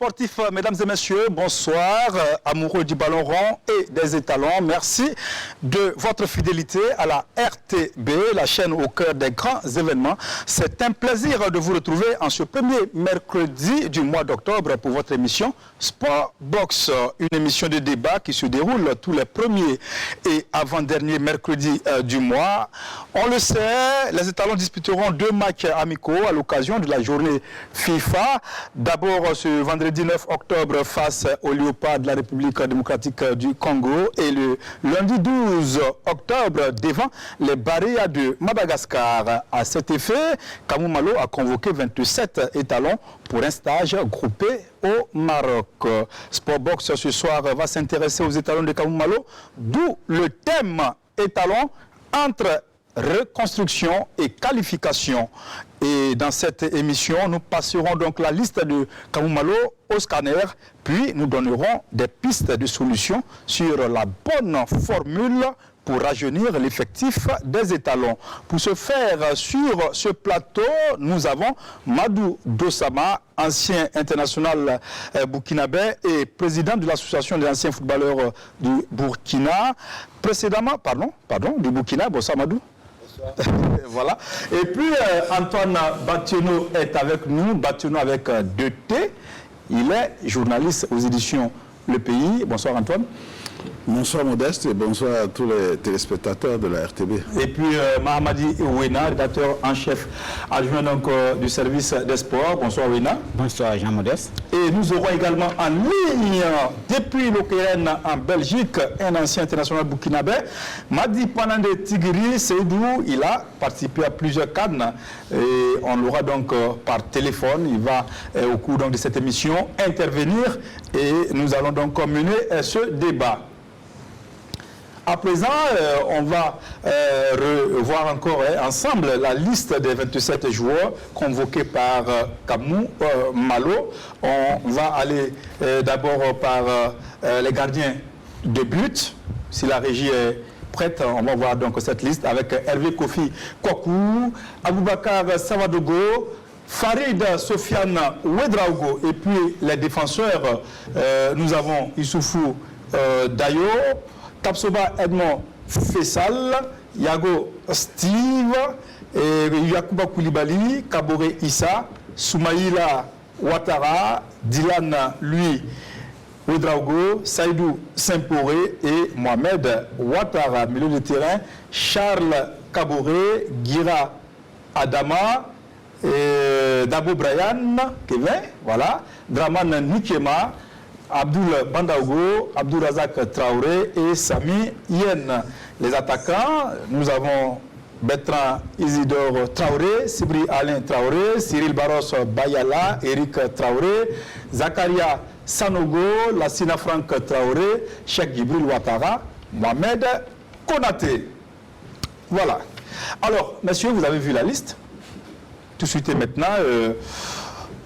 sportifs, mesdames et messieurs, bonsoir, amoureux du ballon rond et des étalons. Merci de votre fidélité à la RTB, la chaîne au cœur des grands événements. C'est un plaisir de vous retrouver en ce premier mercredi du mois d'octobre pour votre émission Sport Box, une émission de débat qui se déroule tous les premiers et avant-derniers mercredis du mois. On le sait, les étalons disputeront 2 matchs amicaux à l'occasion de la journée FIFA. D'abord ce vendredi 9 octobre face au Léopard de la République démocratique du Congo et le lundi 12 octobre devant les Barrières de Madagascar. À cet effet, Kamou Malo a convoqué 27 étalons pour un stage groupé au Maroc. Sportbox ce soir va s'intéresser aux étalons de Kamou Malo, d'où le thème étalon entre reconstruction et qualification. Et dans cette émission, nous passerons donc la liste de Kamou Malo au scanner, puis nous donnerons des pistes de solutions sur la bonne formule pour rajeunir l'effectif des étalons. Pour ce faire, sur ce plateau, nous avons Madou Dossama, ancien international burkinabé et président de l'association des anciens footballeurs du Burkina. Précédemment, du Burkina. Bonsoir Madou. Voilà. Et puis Antoine Bationo est avec nous, Bationo avec 2 T. Il est journaliste aux éditions Le Pays. Bonsoir Antoine. Bonsoir Modeste et bonsoir à tous les téléspectateurs de la RTB. Et puis Mahamadi Ouena, rédacteur en chef adjoint donc, du service des sports. Bonsoir Ouena. Bonsoir Jean Modeste. Et nous aurons également en ligne, depuis l'Okéenne en Belgique, un ancien international burkinabé, Madi Panande Tigiri Seydou. Il a participé à plusieurs cannes et on l'aura donc par téléphone. Il va au cours donc, de cette émission intervenir et nous allons donc mener ce débat. À présent, on va revoir encore ensemble la liste des 27 joueurs convoqués par Kamou Malo. On va aller d'abord par les gardiens de but. Si la régie est prête, on va voir donc cette liste avec Hervé Kofi Kwaku, Aboubakar Savadogo, Farid Sofiane Ouedraogo et puis les défenseurs, nous avons Issoufou Dayo, Kapsoba Edmond Fessal, Yago Steve, Yakuba Koulibaly, Kabore Issa, Soumaïla Ouattara, Dylan lui Ouedraogo, Saïdou Saint-Poré et Mohamed Ouattara. Milieu de terrain, Charles Kabore, Gira Adama, Dabo Brian, Kevin, voilà, Draman Nikema, Abdoul Bandaogo, Abdou Razak Traoré et Sami Yen. Les attaquants, nous avons Bertrand Isidore Traoré, Sibri Alain Traoré, Cyril Barros Bayala, Eric Traoré, Zakaria Sanogo, Lassina Franck Traoré, Cheikh Gibril Ouattara, Mohamed Konaté. Voilà. Alors, messieurs, vous avez vu la liste. Tout de suite et maintenant,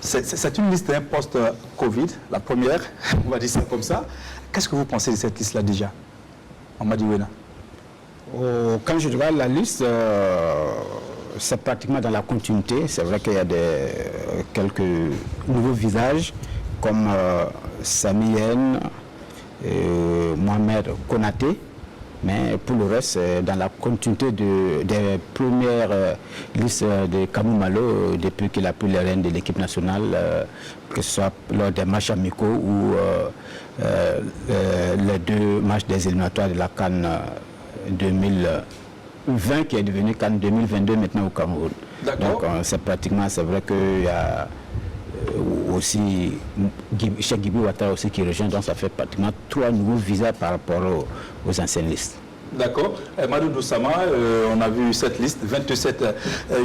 c'est une liste post-Covid, la première, on va dire ça comme ça. Qu'est-ce que vous pensez de cette liste-là déjà, Amadi Ouena? Quand je regarde la liste, c'est pratiquement dans la continuité. C'est vrai qu'il y a quelques nouveaux visages comme Sami Yen, Mohamed Konaté. Mais pour le reste, dans la continuité des premières listes de Kamou Malo, depuis qu'il a pris les rênes de l'équipe nationale, que ce soit lors des matchs amicaux ou les 2 matchs des éliminatoires de la CAN 2020 qui est devenu CAN 2022 maintenant au Cameroun. Donc c'est vrai qu'il y a aussi Cheikh Gibril Ouattara aussi qui rejoint, donc ça fait pratiquement 3 nouveaux visas par rapport aux anciennes listes. D'accord. Madou Dossama, on a vu cette liste, 27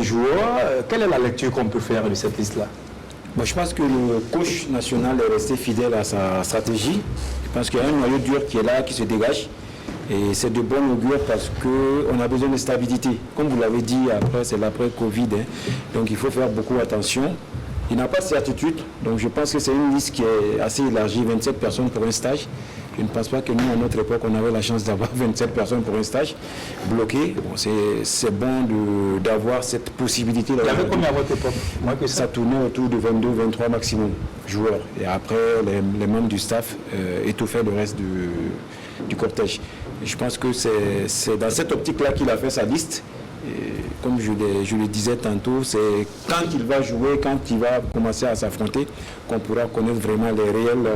joueurs. Quelle est la lecture qu'on peut faire de cette liste-là? Bon, je pense que le coach national est resté fidèle à sa stratégie. Je pense qu'il y a un noyau dur qui est là, qui se dégage. Et c'est de bon augure parce qu'on a besoin de stabilité. Comme vous l'avez dit, après c'est l'après-Covid. Donc il faut faire beaucoup attention. Il n'a pas de certitude, donc je pense que c'est une liste qui est assez élargie, 27 personnes pour un stage. Je ne pense pas que nous, à notre époque, on avait la chance d'avoir 27 personnes pour un stage bloqué. Bon, c'est bon d'avoir cette possibilité. Il y avait combien à votre époque? Ça tournait autour de 22, 23 maximum. joueurs. Et après, les membres du staff étouffaient le reste du cortège. Et je pense que c'est dans cette optique-là qu'il a fait sa liste. Et comme je le disais tantôt, c'est quand il va jouer, quand il va commencer à s'affronter, qu'on pourra connaître vraiment les réelles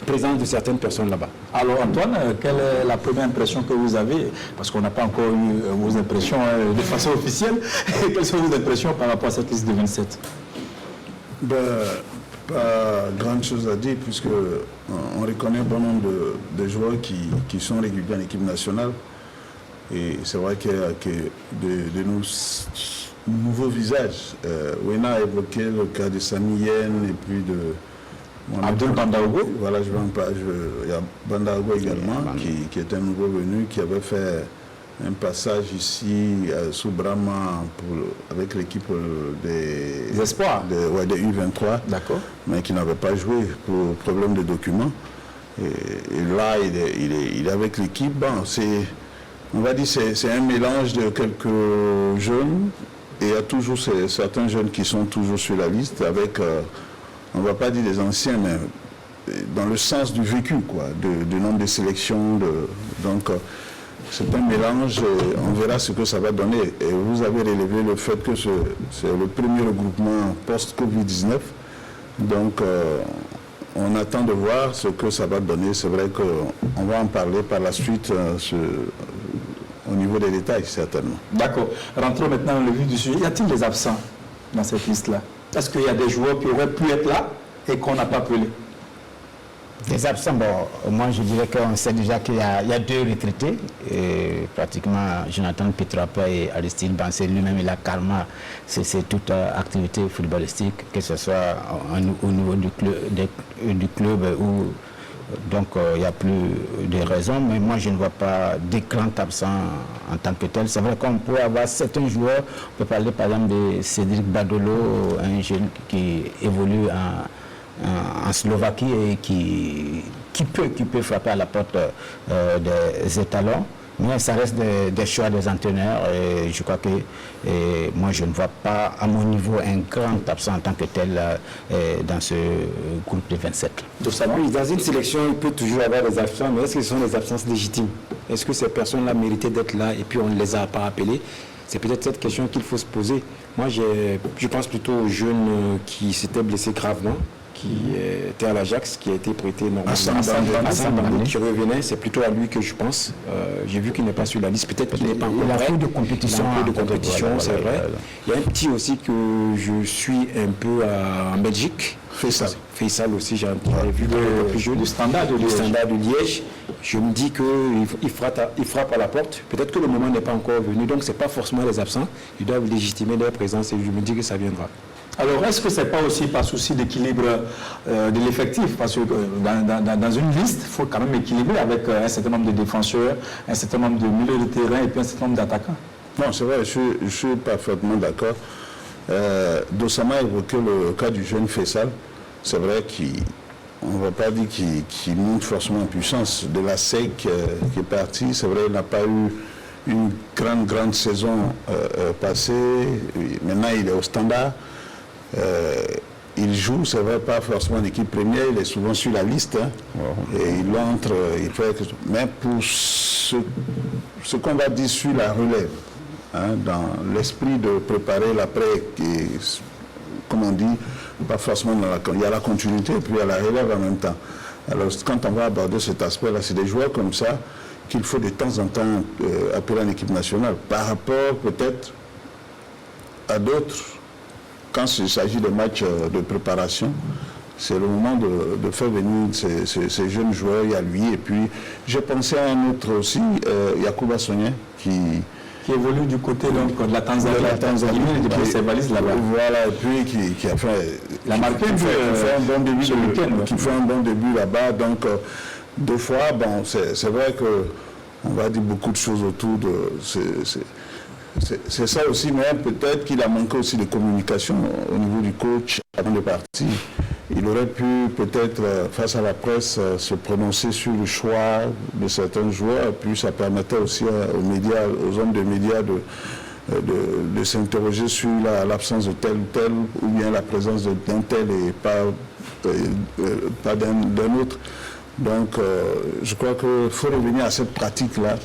présences de certaines personnes là-bas. Alors Antoine, quelle est la première impression que vous avez? Parce qu'on n'a pas encore eu vos impressions de façon officielle. Quelles sont vos impressions par rapport à cette liste de 27? Pas grande chose à dire, puisque on reconnaît bon nombre de joueurs qui sont réguliers en équipe nationale. Et c'est vrai qu'il y a de nouveaux visages. Wena a évoqué le cas de Sami Yen et puis de Abdul Bandaogo. Voilà, il y a Bandaogo également, qui est un nouveau venu, qui avait fait un passage ici sous Brahma avec l'équipe des espoirs, des U23, mais qui n'avait pas joué pour problème de documents. Et là, il est avec l'équipe. Bon, on va dire c'est un mélange de quelques jeunes, et il y a toujours certains jeunes qui sont toujours sur la liste avec, on ne va pas dire des anciens, mais dans le sens du vécu, quoi, du nombre de sélections. Donc, c'est un mélange, on verra ce que ça va donner. Et vous avez relevé le fait que c'est le premier regroupement post-Covid-19. Donc, on attend de voir ce que ça va donner. C'est vrai qu'on va en parler par la suite au niveau des détails, certainement. D'accord. Rentrons maintenant dans le vif du sujet. Y a-t-il des absents dans cette liste-là? Est-ce qu'il y a des joueurs qui auraient pu être là et qu'on n'a pas appelé? Des absents, bon, moi je dirais qu'on sait déjà qu'il y a 2 retraités, et pratiquement Jonathan Petrapa et Aristide Bansé lui-même, il a carrément cessé toute activité footballistique, que ce soit au niveau du club où donc il n'y a plus de raison, mais moi je ne vois pas des grands absents en tant que tel. C'est vrai qu'on peut avoir certains joueurs, on peut parler par exemple de Cédric Badolo, un jeune qui évolue en Slovaquie et qui peut frapper à la porte des étalons, mais ça reste des choix des entraîneurs, et je crois que moi je ne vois pas à mon niveau un grand absent en tant que tel dans ce groupe de 27. Oui, dans une sélection, il peut toujours avoir des absents, mais est-ce que ce sont des absences légitimes? Est-ce que ces personnes-là méritaient d'être là et puis on ne les a pas appelées? C'est peut-être cette question qu'il faut se poser. Moi, je pense plutôt aux jeunes qui s'étaient blessés gravement, qui était à l'Ajax, qui a été prêté normalement Hassan Bandé, qui revenait. C'est plutôt à lui que je pense. J'ai vu qu'il n'est pas sur la liste. Peut-être qu'il n'est pas encore prêt. Il a peu de compétition. C'est vrai. Il y a un petit aussi que je suis un peu en Belgique. Faisal aussi, j'ai vu le Standard de Liège. Je me dis qu'il frappe à la porte. Peut-être que le moment n'est pas encore venu. Donc, ce n'est pas forcément les absents. Ils doivent légitimer leur présence et je me dis que ça viendra. Alors, est-ce que ce n'est pas aussi par souci d'équilibre de l'effectif? Parce que dans une liste, il faut quand même équilibrer avec un certain nombre de défenseurs, un certain nombre de milieux de terrain et puis un certain nombre d'attaquants. Non, c'est vrai, je suis parfaitement d'accord. Dossama a évoqué le cas du jeune Faisal. C'est vrai qu'on ne va pas dire qu'il monte forcément en puissance. De la SEC qui est parti, c'est vrai, il n'a pas eu une grande saison passée. Maintenant, il est au Standard. Il joue, c'est vrai, pas forcément en équipe première, il est souvent sur la liste, hein, et il entre, il fait quelque chose. Mais pour ce qu'on va dire sur la relève, hein, dans l'esprit de préparer l'après, comme on dit, pas forcément il y a la continuité et puis il y a la relève en même temps. Alors quand on va aborder cet aspect-là, c'est des joueurs comme ça qu'il faut de temps en temps appeler en équipe nationale, par rapport peut-être à d'autres. Quand il s'agit de matchs de préparation, c'est le moment de faire venir ces jeunes joueurs. Il y a lui, et puis j'ai pensé à un autre aussi, Yacouba Sonien, qui évolue du côté donc, de la Tanzanie. Qui ses valises là-bas. Voilà, et puis qui a fait, qui fait un bon début là-bas. Donc, deux fois, bon, c'est vrai qu'on va dire beaucoup de choses autour de... C'est ça aussi, mais peut-être qu'il a manqué aussi de communication au niveau du coach avant de partir. Il aurait pu peut-être, face à la presse, se prononcer sur le choix de certains joueurs, et puis ça permettait aussi aux médias, aux hommes de médias de s'interroger sur l'absence de tel ou tel, ou bien la présence d'un tel, et pas pas d'un autre. Donc, je crois qu'il faut revenir à cette pratique-là,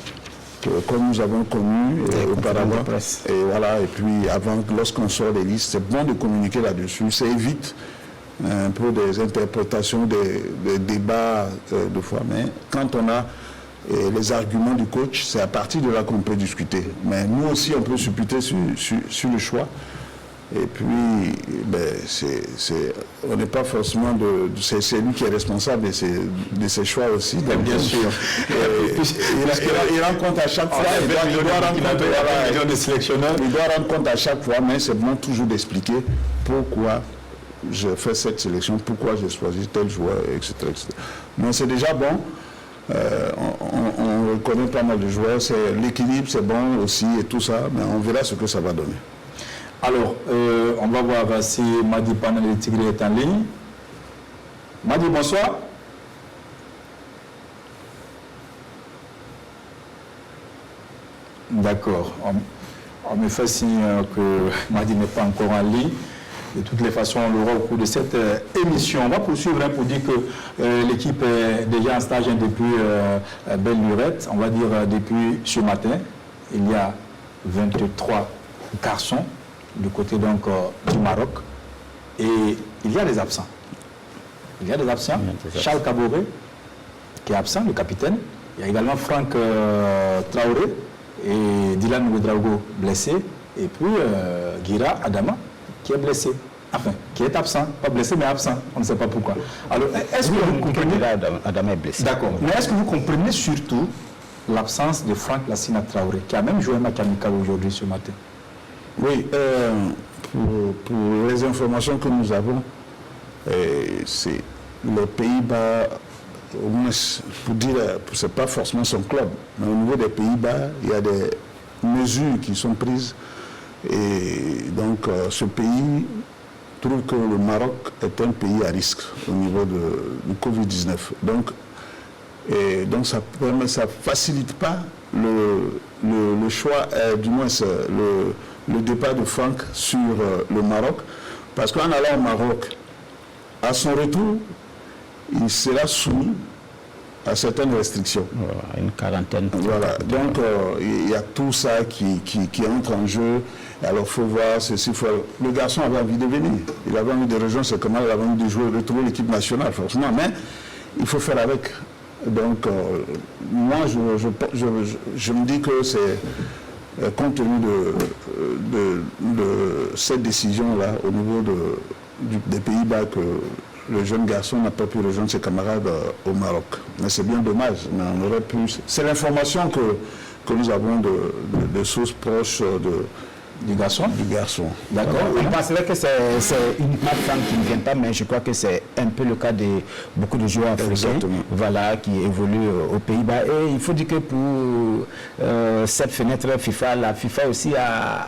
comme nous avons connu auparavant. Et voilà, et puis avant, lorsqu'on sort des listes, c'est bon de communiquer là-dessus. Ça évite un peu des interprétations, des débats de fois. Mais quand on a les arguments du coach, c'est à partir de là qu'on peut discuter. Mais nous aussi, on peut supputer sur le choix. Et puis, on n'est pas forcément c'est lui qui est responsable de ses choix aussi. Donc, bien sûr. Il rend compte à chaque fois. Il doit rendre compte à chaque fois, mais c'est bon toujours d'expliquer pourquoi je fais cette sélection, pourquoi j'ai choisi tel joueur, etc. Donc c'est déjà bon. On reconnaît pas mal de joueurs. L'équilibre, c'est bon aussi et tout ça, mais on verra ce que ça va donner. Alors, on va voir si Madi Panel de Tigre est en ligne. Madi, bonsoir. D'accord. On me fait signe que Madi n'est pas encore en ligne. De toutes les façons, on l'aura au cours de cette émission. On va poursuivre pour dire que l'équipe est déjà en stage depuis belle lurette. On va dire depuis ce matin. Il y a 23 garçons du côté donc du Maroc. Et il y a des absents. Il y a des absents. Charles Kaboré, qui est absent, le capitaine. Il y a également Franck Traoré et Dylan Ouedraogo blessé. Et puis Guira Adama, qui est blessé. Enfin, qui est absent. Pas blessé, mais absent. On ne sait pas pourquoi. Alors, est-ce que vous comprenez... Adama est blessé. D'accord. Mais est-ce que vous comprenez surtout l'absence de Franck Lassina Traoré, qui a même joué un match amical aujourd'hui, ce matin? Oui, pour les informations que nous avons, c'est les Pays-Bas, au moins, pour dire, c'est pas forcément son club, mais au niveau des Pays-Bas, il y a des mesures qui sont prises. Et donc, ce pays trouve que le Maroc est un pays à risque au niveau du Covid-19. Donc, ça facilite pas le choix, du moins le départ de Franck sur le Maroc, parce qu'en allant au Maroc, à son retour, il sera soumis à certaines restrictions. Une quarantaine. Voilà, donc il y a tout ça qui entre en jeu. Alors il faut voir ceci. Le garçon avait envie de venir, il avait envie de rejoindre ses camarades, il avait envie de jouer, de retrouver l'équipe nationale, forcément, mais il faut faire avec. Donc moi je me dis que c'est compte tenu de cette décision-là au niveau des Pays-Bas que le jeune garçon n'a pas pu rejoindre ses camarades au Maroc. Mais c'est bien dommage, mais on aurait pu... C'est l'information que nous avons de sources proches du garçon. D'accord. On penserait que c'est uniquement Franck qui ne vient pas, mais je crois que c'est un peu le cas de beaucoup de joueurs africains, voilà, qui évoluent aux Pays-Bas. Et il faut dire que pour cette fenêtre FIFA, la FIFA aussi a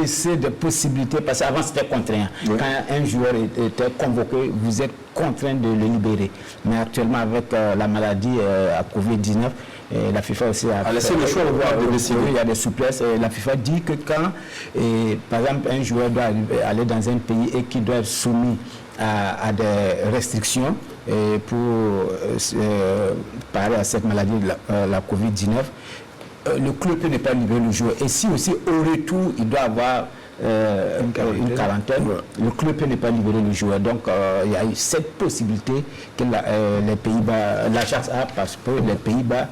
laissé des possibilités, parce qu'avant c'était contraint. Oui. Quand un joueur était convoqué, vous êtes contraint de le libérer. Mais actuellement, avec la maladie à Covid-19, la FIFA aussi a laissé le choix de décider. Il y a des souplesses. La FIFA dit que quand, par exemple, un joueur doit aller dans un pays et qui doit être soumis à des restrictions pour parer à cette maladie, la Covid-19, le club ne peut pas libérer le joueur. Et si aussi au retour, il doit avoir une quarantaine, le club n'est pas libéré le joueur. Donc il y a eu cette possibilité que les Pays-Bas, l'Ajax a, parce que les Pays-Bas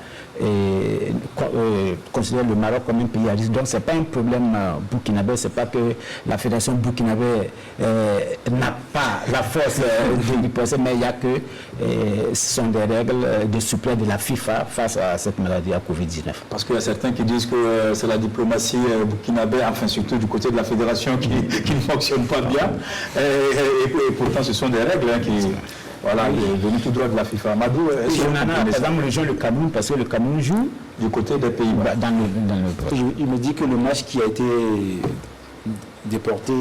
considèrent le Maroc comme un pays à risque. Donc c'est pas un problème burkinabé, c'est pas que la fédération burkinabé n'a pas la force de l'y passer, mais il y a que ce sont des règles de souplesse de la FIFA face à cette maladie à Covid-19. Parce qu'il y a certains qui disent que c'est la diplomatie burkinabé, enfin surtout du côté de la fédération qui ne fonctionne pas bien. Et pourtant ce sont des règles qui... Voilà, il est venu tout droit de la FIFA. Madou, par exemple, le Cameroun, parce que le Cameroun joue du côté des Pays-Bas. Il me dit que le match qui a été déporté,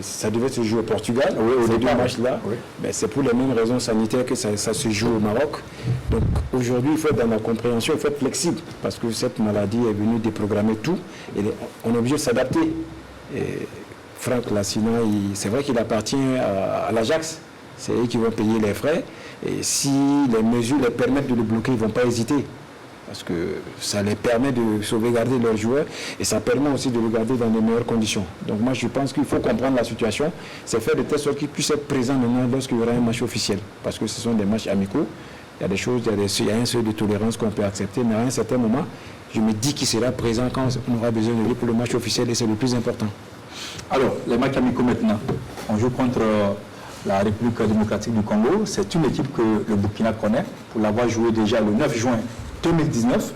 ça devait se jouer au Portugal, ces deux matchs-là, mais c'est pour les mêmes raisons sanitaires que ça se joue au Maroc. Donc aujourd'hui, il faut être dans la compréhension, il faut être flexible, parce que cette maladie est venue déprogrammer tout, et on est obligé de s'adapter. Franck Lassina, c'est vrai qu'il appartient à l'Ajax. C'est eux qui vont payer les frais. Et si les mesures les permettent de le bloquer, ils ne vont pas hésiter. Parce que ça les permet de sauvegarder leurs joueurs et ça permet aussi de le garder dans de meilleures conditions. Donc moi je pense qu'il faut comprendre la situation, c'est faire de telle sorte qu'ils puissent être présents maintenant lorsqu'il y aura un match officiel. Parce que ce sont des matchs amicaux, il y a des choses, il y a un seuil de tolérance qu'on peut accepter, mais à un certain moment, je me dis qu'il sera présent quand on aura besoin de lui pour le match officiel et c'est le plus important. Alors, les matchs amicaux maintenant, on joue contre la République démocratique du Congo. C'est une équipe que le Burkina connaît pour l'avoir joué déjà le 9 juin 2019.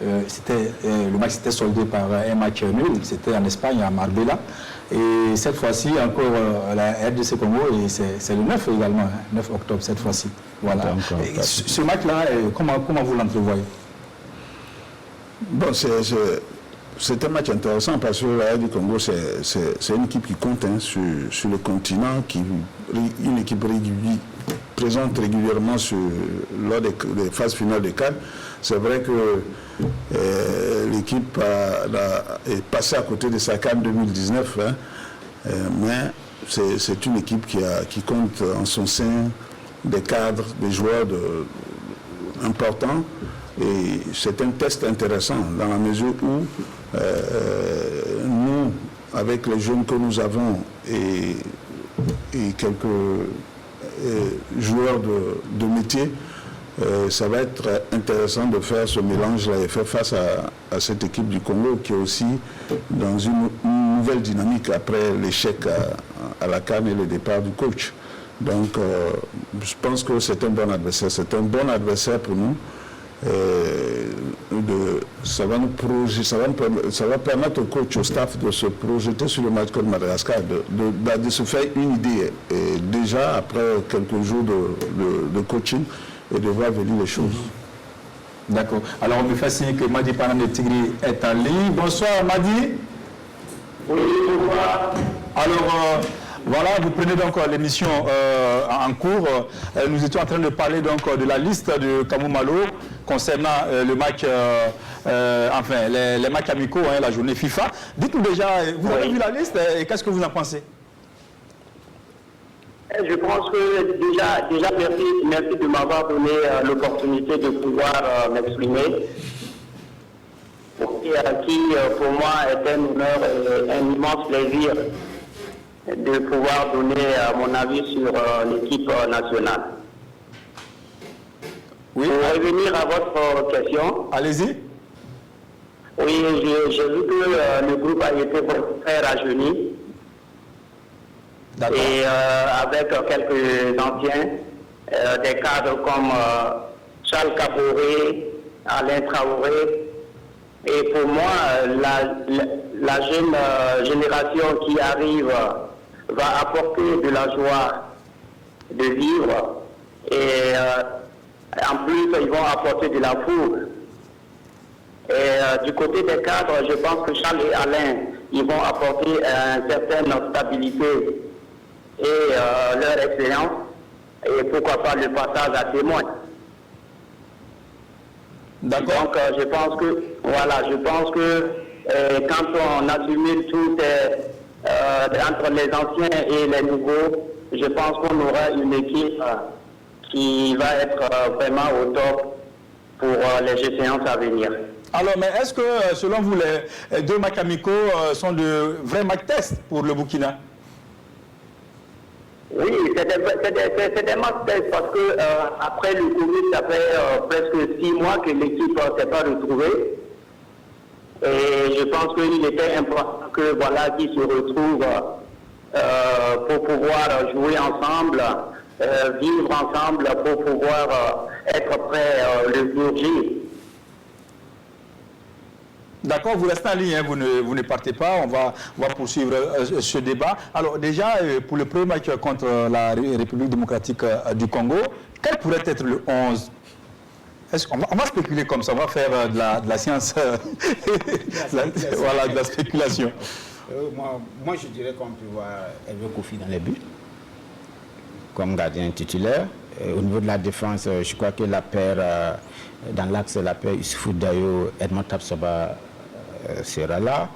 Le match s'était soldé par un match nul, c'était en Espagne, à Marbella. Et cette fois-ci, encore la RDC Congo, et c'est le 9 également, 9 octobre cette fois-ci. Voilà. Ce match-là, comment vous l'entrevoyez? Bon, c'est un match intéressant parce que la RDC Congo, c'est une équipe qui compte sur le continent, une équipe présente régulièrement lors des phases finales des CAN. C'est vrai que l'équipe est passée à côté de sa CAN 2019, mais c'est une équipe qui compte en son sein des cadres, des joueurs importants. Et c'est un test intéressant dans la mesure où nous, avec les jeunes que nous avons et quelques joueurs de métier, ça va être intéressant de faire ce mélange-là et faire face à cette équipe du Congo qui est aussi dans une nouvelle dynamique après l'échec à la CAN et le départ du coach. Donc, je pense que c'est un bon adversaire. C'est un bon adversaire pour nous. Ça va permettre au coach, au staff de se projeter sur le match contre Madagascar, de se faire une idée et déjà après quelques jours de coaching et de voir venir les choses. D'accord. Alors on me fait signe que Madi Panane Tigri est en ligne. Bonsoir Madi. Oui, bonsoir. Alors voilà, vous prenez donc l'émission en cours. Nous étions en train de parler donc de la liste de Kamou Malo concernant le match, les matchs amicaux, la journée FIFA. Dites-nous déjà, vous avez vu la liste et qu'est-ce que vous en pensez? Je pense que déjà merci de m'avoir donné l'opportunité de pouvoir m'exprimer. Qui pour moi est un honneur et un immense plaisir de pouvoir donner mon avis sur l'équipe nationale. Oui. Pour revenir à votre question. Allez-y. Oui, j'ai vu que le groupe a été très rajeuni. Et avec quelques anciens, des cadres comme Charles Kaboré, Alain Traoré. Et pour moi, la jeune génération qui arrive va apporter de la joie de vivre. Et en plus, ils vont apporter de la foule. Et du côté des cadres, je pense que Charles et Alain, ils vont apporter une certaine stabilité et leur expérience, et pourquoi pas le passage à témoin. D'accord. Donc je pense que quand on assimile tout entre les anciens et les nouveaux, je pense qu'on aura une équipe qui va être vraiment au top pour les échéances à venir. Alors, mais est-ce que, selon vous, les deux matchs amicaux sont de vrais matchs tests pour le Burkina? Oui, c'est des matchs tests parce que après le Covid, ça fait presque 6 mois que l'équipe ne s'est pas retrouvée. Et je pense qu'il était important que voilà, qu'ils se retrouvent pour pouvoir jouer ensemble, vivre ensemble, pour pouvoir être prêts le jour J. D'accord, vous restez en ligne, hein, vous ne partez pas, on va poursuivre ce débat. Alors déjà, pour le premier match contre la République démocratique du Congo, quel pourrait être le 11? On va spéculer comme ça, on va faire de la science, voilà, de la spéculation. Moi, je dirais qu'on peut voir Hervé Kofi dans les buts, comme gardien titulaire. Au niveau de la défense, je crois que la paire, dans l'axe, la paire Issoufou Dayo, Edmond Tapsoba sera là.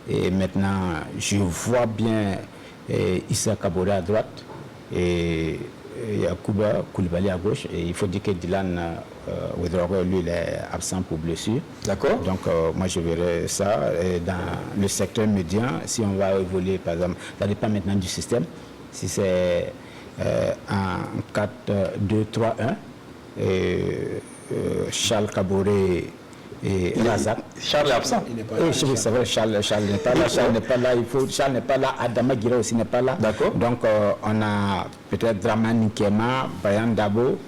Et maintenant, je vois bien Issa Kaboré à droite et Yacouba Koulibaly à gauche. Et il faut dire que Dylan Ouedraogo, lui, il est absent pour blessure. D'accord. Donc, moi, je verrai ça. Et dans le secteur médian, si on va évoluer, par exemple, ça dépend maintenant du système. Si c'est en 4-2-3-1, Charles Kaboré et Razak. Charles est absent. C'est vrai, Charles n'est pas là. Charles n'est pas là. Adama Guira aussi n'est pas là. D'accord. Donc, on a peut-être Dramane Nkema, Brian Dabo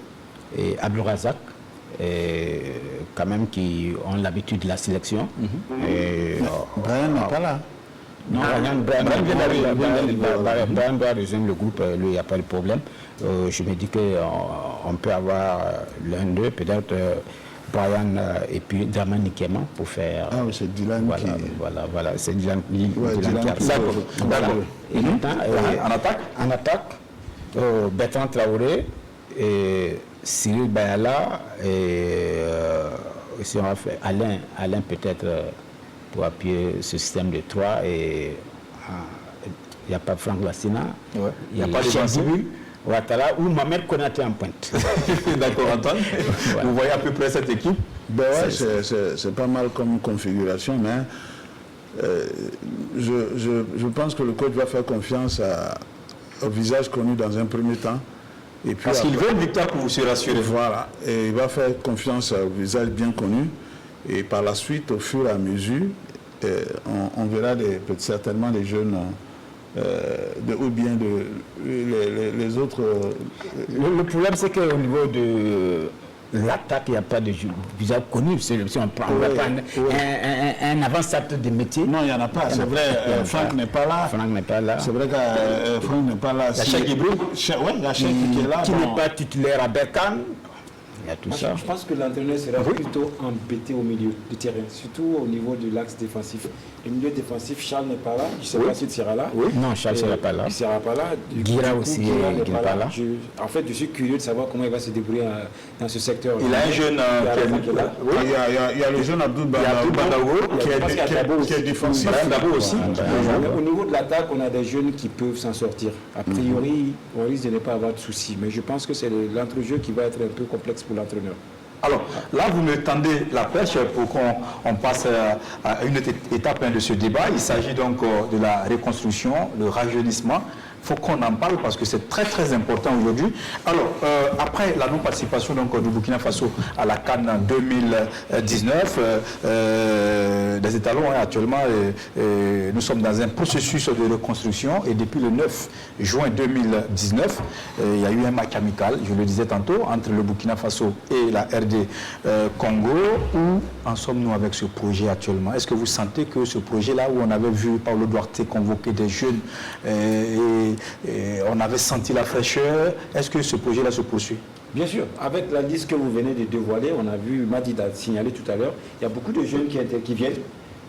et Abdou Razak, quand même, qui ont l'habitude de la sélection. Brian n'est pas là. Non, Brian doit rejoindre le groupe, lui, il n'y a pas de problème. Je me dis qu'on peut avoir l'un d'eux, peut-être Brian et puis Dramane Nkema pour faire. Ah oui, c'est Dylan qui. Voilà, c'est Dylan qui D'accord. Et maintenant, en attaque, Bertrand Traoré et Cyril Bayala et si on va faire Alain peut-être pour appuyer ce système de 3 et il n'y a pas Franck Lassina, il n'y a pas de Jean-Sibu Ouattara ou Mohamed Konaté en pointe. D'accord, Antoine. Voilà. Vous voyez à peu près cette équipe? Ben ouais, c'est pas mal comme configuration, mais je pense que le coach va faire confiance au visage connu dans un premier temps. Et puis parce qu'il veut une victoire pour se rassurer. Voilà, et il va faire confiance au visage bien connu. Et par la suite, au fur et à mesure, on verra certainement les jeunes ou bien les autres. Le problème, c'est qu'au niveau de l'attaque, il n'y a pas de visage connu. Si on prend un avant-centre de métier. Non, il n'y en a pas. C'est vrai, Franck n'est pas là. Franck n'est pas là. C'est vrai que Franck n'est pas là. Il y a Cheikh Ibrahim. Oui, il y a Cheikh qui est là. Qui n'est pas titulaire à Berkane. Il y a tout ça. Je pense que l'entraîneur sera plutôt embêté au milieu du terrain, surtout au niveau de l'axe défensif. Le milieu défensif, Charles n'est pas là. Je ne sais pas s'il sera là. Non, Charles ne sera pas là. Il ne sera pas là. Guira aussi n'est pas là. En fait, je suis curieux de savoir comment il va se débrouiller dans ce secteur. Il a un jeune qui est là. Oui, il y a le jeune Abdou Bandago qui est défensif. Dabo aussi. Au niveau de l'attaque, on a des jeunes qui peuvent s'en sortir. A priori, on risque de ne pas avoir de soucis. Mais je pense que c'est l'entrejeu qui va être un peu complexe pour l'entraîneur. Alors, là, vous me tendez la perche pour qu'on passe à une étape de ce débat. Il s'agit donc de la reconstruction, le rajeunissement. Il faut qu'on en parle parce que c'est très très important aujourd'hui. Alors, après la non-participation donc, du Burkina Faso à la CAN 2019, les étalons actuellement, nous sommes dans un processus de reconstruction et depuis le 9 juin 2019, il y a eu un match amical, je le disais tantôt, entre le Burkina Faso et la RD Congo. Où en sommes-nous avec ce projet actuellement? Est-ce que vous sentez que ce projet-là, où on avait vu Paulo Duarte convoquer des jeunes et on avait senti la fraîcheur, est-ce que ce projet-là se poursuit? Bien sûr, avec la liste que vous venez de dévoiler, on a vu, Madi a signalé tout à l'heure, il y a beaucoup de jeunes qui viennent,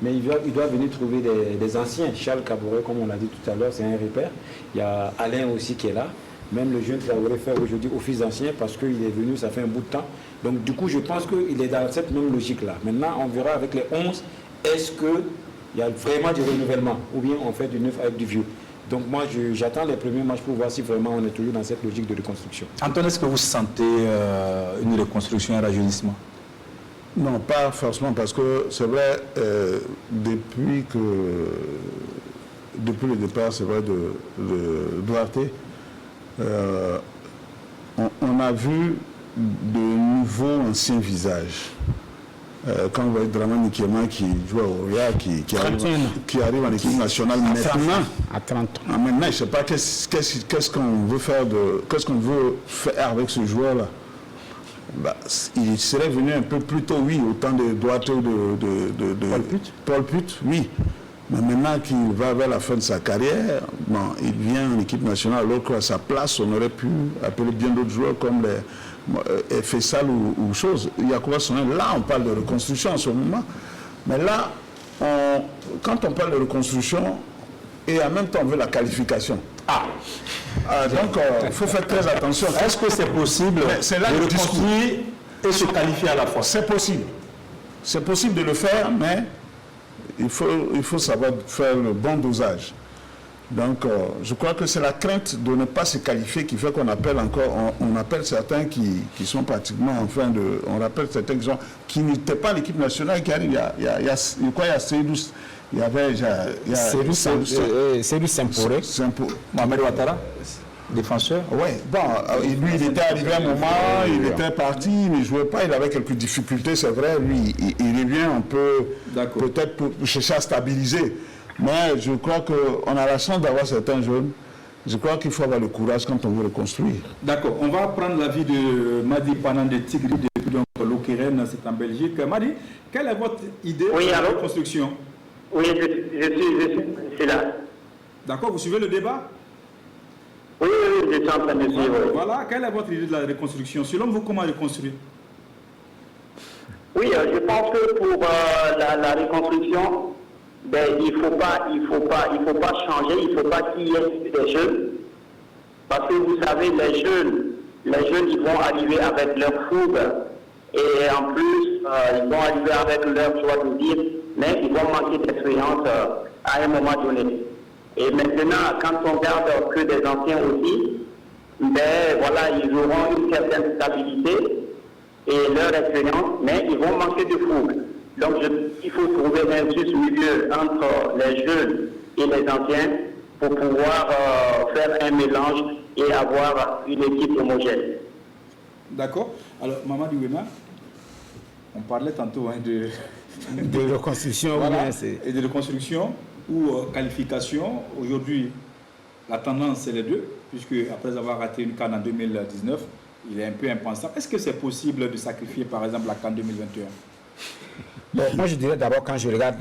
mais ils doivent venir trouver des anciens. Charles Kaboré, comme on l'a dit tout à l'heure, c'est un repère. Il y a Alain aussi qui est là. Même le jeune Traoré fait aujourd'hui office d'ancien parce qu'il est venu, ça fait un bout de temps. Donc du coup, je pense qu'il est dans cette même logique-là. Maintenant, on verra avec les 11, est-ce qu'il y a vraiment du renouvellement ou bien on fait du neuf avec du vieux. Donc moi, j'attends les premiers matchs pour voir si vraiment on est toujours dans cette logique de reconstruction. Antoine, est-ce que vous sentez une reconstruction et un rajeunissement? Non, pas forcément, parce que c'est vrai, depuis le départ, c'est vrai, de Duarte, on a vu de nouveaux anciens visages. Quand vous voyez Dramane Nkema qui joue au Ria, qui arrive en équipe nationale à 30 ans. Maintenant, je ne sais pas qu'est-ce qu'on veut faire avec ce joueur-là. Bah, il serait venu un peu plus tôt, oui, au temps de Duarte ou de Paul Put, oui. Mais maintenant qu'il va vers la fin de sa carrière, bon, il vient en équipe nationale, alors qu'à sa place, on aurait pu appeler bien d'autres joueurs comme les Fessal ou chose. Yacouba Sonnen, là, on parle de reconstruction en ce moment. Mais là, quand on parle de reconstruction, et en même temps, on veut la qualification. Donc, il faut faire très attention. Est-ce que c'est possible de reconstruire et se qualifier à la fois? C'est possible. C'est possible de le faire, mais il faut savoir faire le bon dosage. Donc, je crois que c'est la crainte de ne pas se qualifier qui fait qu'on appelle encore, on appelle certains qui sont pratiquement en fin de... On rappelle certains qui n'étaient pas l'équipe nationale qui arrive. Il y a Seydou, il y avait... Seydou Semporé. Mohamed Ouattara, défenseur. Oui, bon, lui, il était arrivé à un moment, il était parti, il ne jouait pas, il avait quelques difficultés, c'est vrai. Lui, il revient un peu, peut-être pour chercher à stabiliser. Mais je crois qu'on a la chance d'avoir certains jeunes. Je crois qu'il faut avoir le courage quand on veut reconstruire. D'accord. On va prendre l'avis de Madi Panandé Tigri depuis donc Lokeren, c'est en Belgique. Madi, quelle est votre idée de la reconstruction? Oui, je suis là. D'accord, vous suivez le débat? Oui, je suis en train de suivre. Voilà, quelle est votre idée de la reconstruction? Selon vous, comment reconstruire? Oui, je pense que pour la reconstruction, ben, il faut pas changer, il ne faut pas qu'il y ait des jeunes. Parce que vous savez, les jeunes, ils vont arriver avec leur fougue. Et en plus, ils vont arriver avec leur joie de vivre, mais ils vont manquer d'expérience à un moment donné. Et maintenant, quand on garde que des anciens aussi, ben voilà, ils auront une certaine stabilité et leur expérience, mais ils vont manquer de fougue. Donc il faut trouver un juste milieu entre les jeunes et les anciens pour pouvoir faire un mélange et avoir une équipe homogène. D'accord. Alors, Mamadou Wena, on parlait tantôt de reconstruction. Voilà, et de reconstruction ou qualification. Aujourd'hui, la tendance, c'est les deux, puisque après avoir raté une CAN en 2019, il est un peu impensable. Est-ce que c'est possible de sacrifier, par exemple, la CAN 2021? Bon, moi, je dirais d'abord, quand je regarde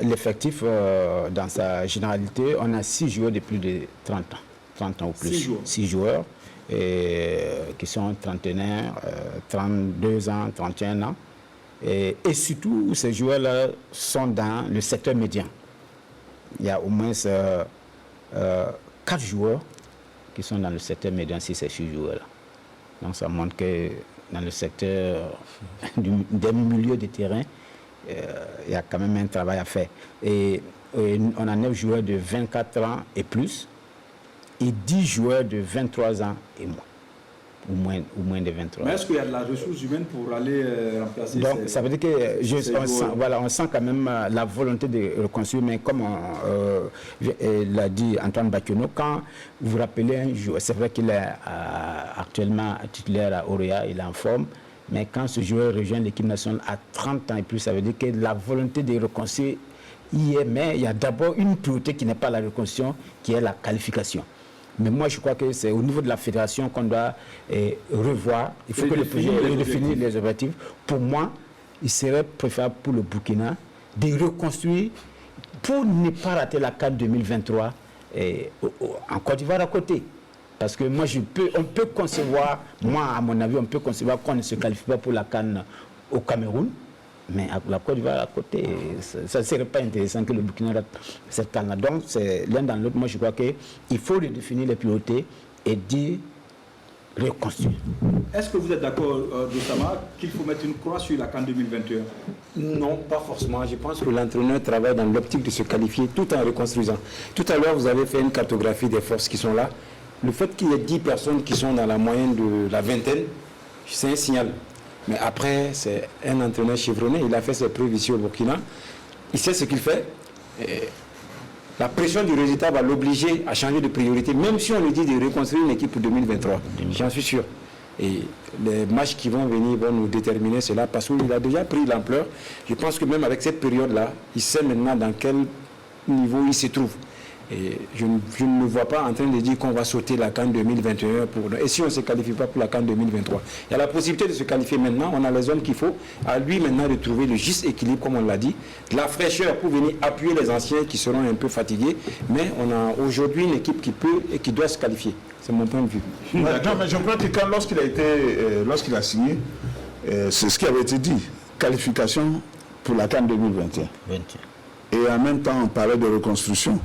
l'effectif dans sa généralité, on a 6 joueurs de plus de 30 ans ou plus. 6 joueurs qui sont trentenaires, 32 ans, 31 ans. Et surtout, ces joueurs-là sont dans le secteur médian. Il y a au moins 4 joueurs qui sont dans le secteur médian, si ces 6 joueurs-là. Donc ça montre que dans le secteur des milieux de terrain, il y a quand même un travail à faire. Et on a 9 joueurs de 24 ans et plus, et 10 joueurs de 23 ans et moins. Ou moins de 23 ans. Mais est-ce qu'il y a de la ressource humaine pour aller remplacer? Donc, ça veut dire que on sent quand même la volonté de reconstruire, mais comme l'a dit Antoine Bakiono, quand vous rappelez un joueur, c'est vrai qu'il est actuellement titulaire à Auréa, il est en forme, mais quand ce joueur rejoint l'équipe nationale à 30 ans et plus, ça veut dire que la volonté de reconstruire y est, mais il y a d'abord une priorité qui n'est pas la reconstruction, qui est la qualification. Mais moi, je crois que c'est au niveau de la fédération qu'on doit revoir. Il faut que le président redéfinisse les objectifs. Pour moi, il serait préférable pour le Burkina de reconstruire pour ne pas rater la CAN 2023 en Côte d'Ivoire à côté. Parce que moi, on peut concevoir, moi, à mon avis, on peut concevoir qu'on ne se qualifie pas pour la CAN au Cameroun. Mais à la Côte d'Ivoire à côté, ça ne serait pas intéressant que le Burkina rate cette CAN-là. Donc, c'est l'un dans l'autre. Moi, je crois qu'il faut redéfinir les priorités et dire reconstruire. Est-ce que vous êtes d'accord, Dossama, qu'il faut mettre une croix sur la CAN 2021? Non, pas forcément. Je pense que l'entraîneur travaille dans l'optique de se qualifier tout en reconstruisant. Tout à l'heure, vous avez fait une cartographie des forces qui sont là. Le fait qu'il y ait 10 personnes qui sont dans la moyenne de la vingtaine, c'est un signal. Mais après, c'est un entraîneur chevronné. Il a fait ses preuves ici au Burkina. Il sait ce qu'il fait. Et la pression du résultat va l'obliger à changer de priorité, même si on lui dit de reconstruire une équipe pour 2023. J'en suis sûr. Et les matchs qui vont venir vont nous déterminer cela parce qu'il a déjà pris l'ampleur. Je pense que même avec cette période-là, il sait maintenant dans quel niveau il se trouve. Et je ne me vois pas en train de dire qu'on va sauter la CAN 2021. Et si on ne se qualifie pas pour la CAN 2023, il y a la possibilité de se qualifier maintenant. On a les hommes qu'il faut. À lui maintenant de trouver le juste équilibre, comme on l'a dit. De la fraîcheur pour venir appuyer les anciens qui seront un peu fatigués. Mais on a aujourd'hui une équipe qui peut et qui doit se qualifier. C'est mon point de vue. Non, mais je crois que lorsqu'il a signé, c'est ce qui avait été dit. Qualification pour la CAN 2021. Et en même temps, on parlait de reconstruction.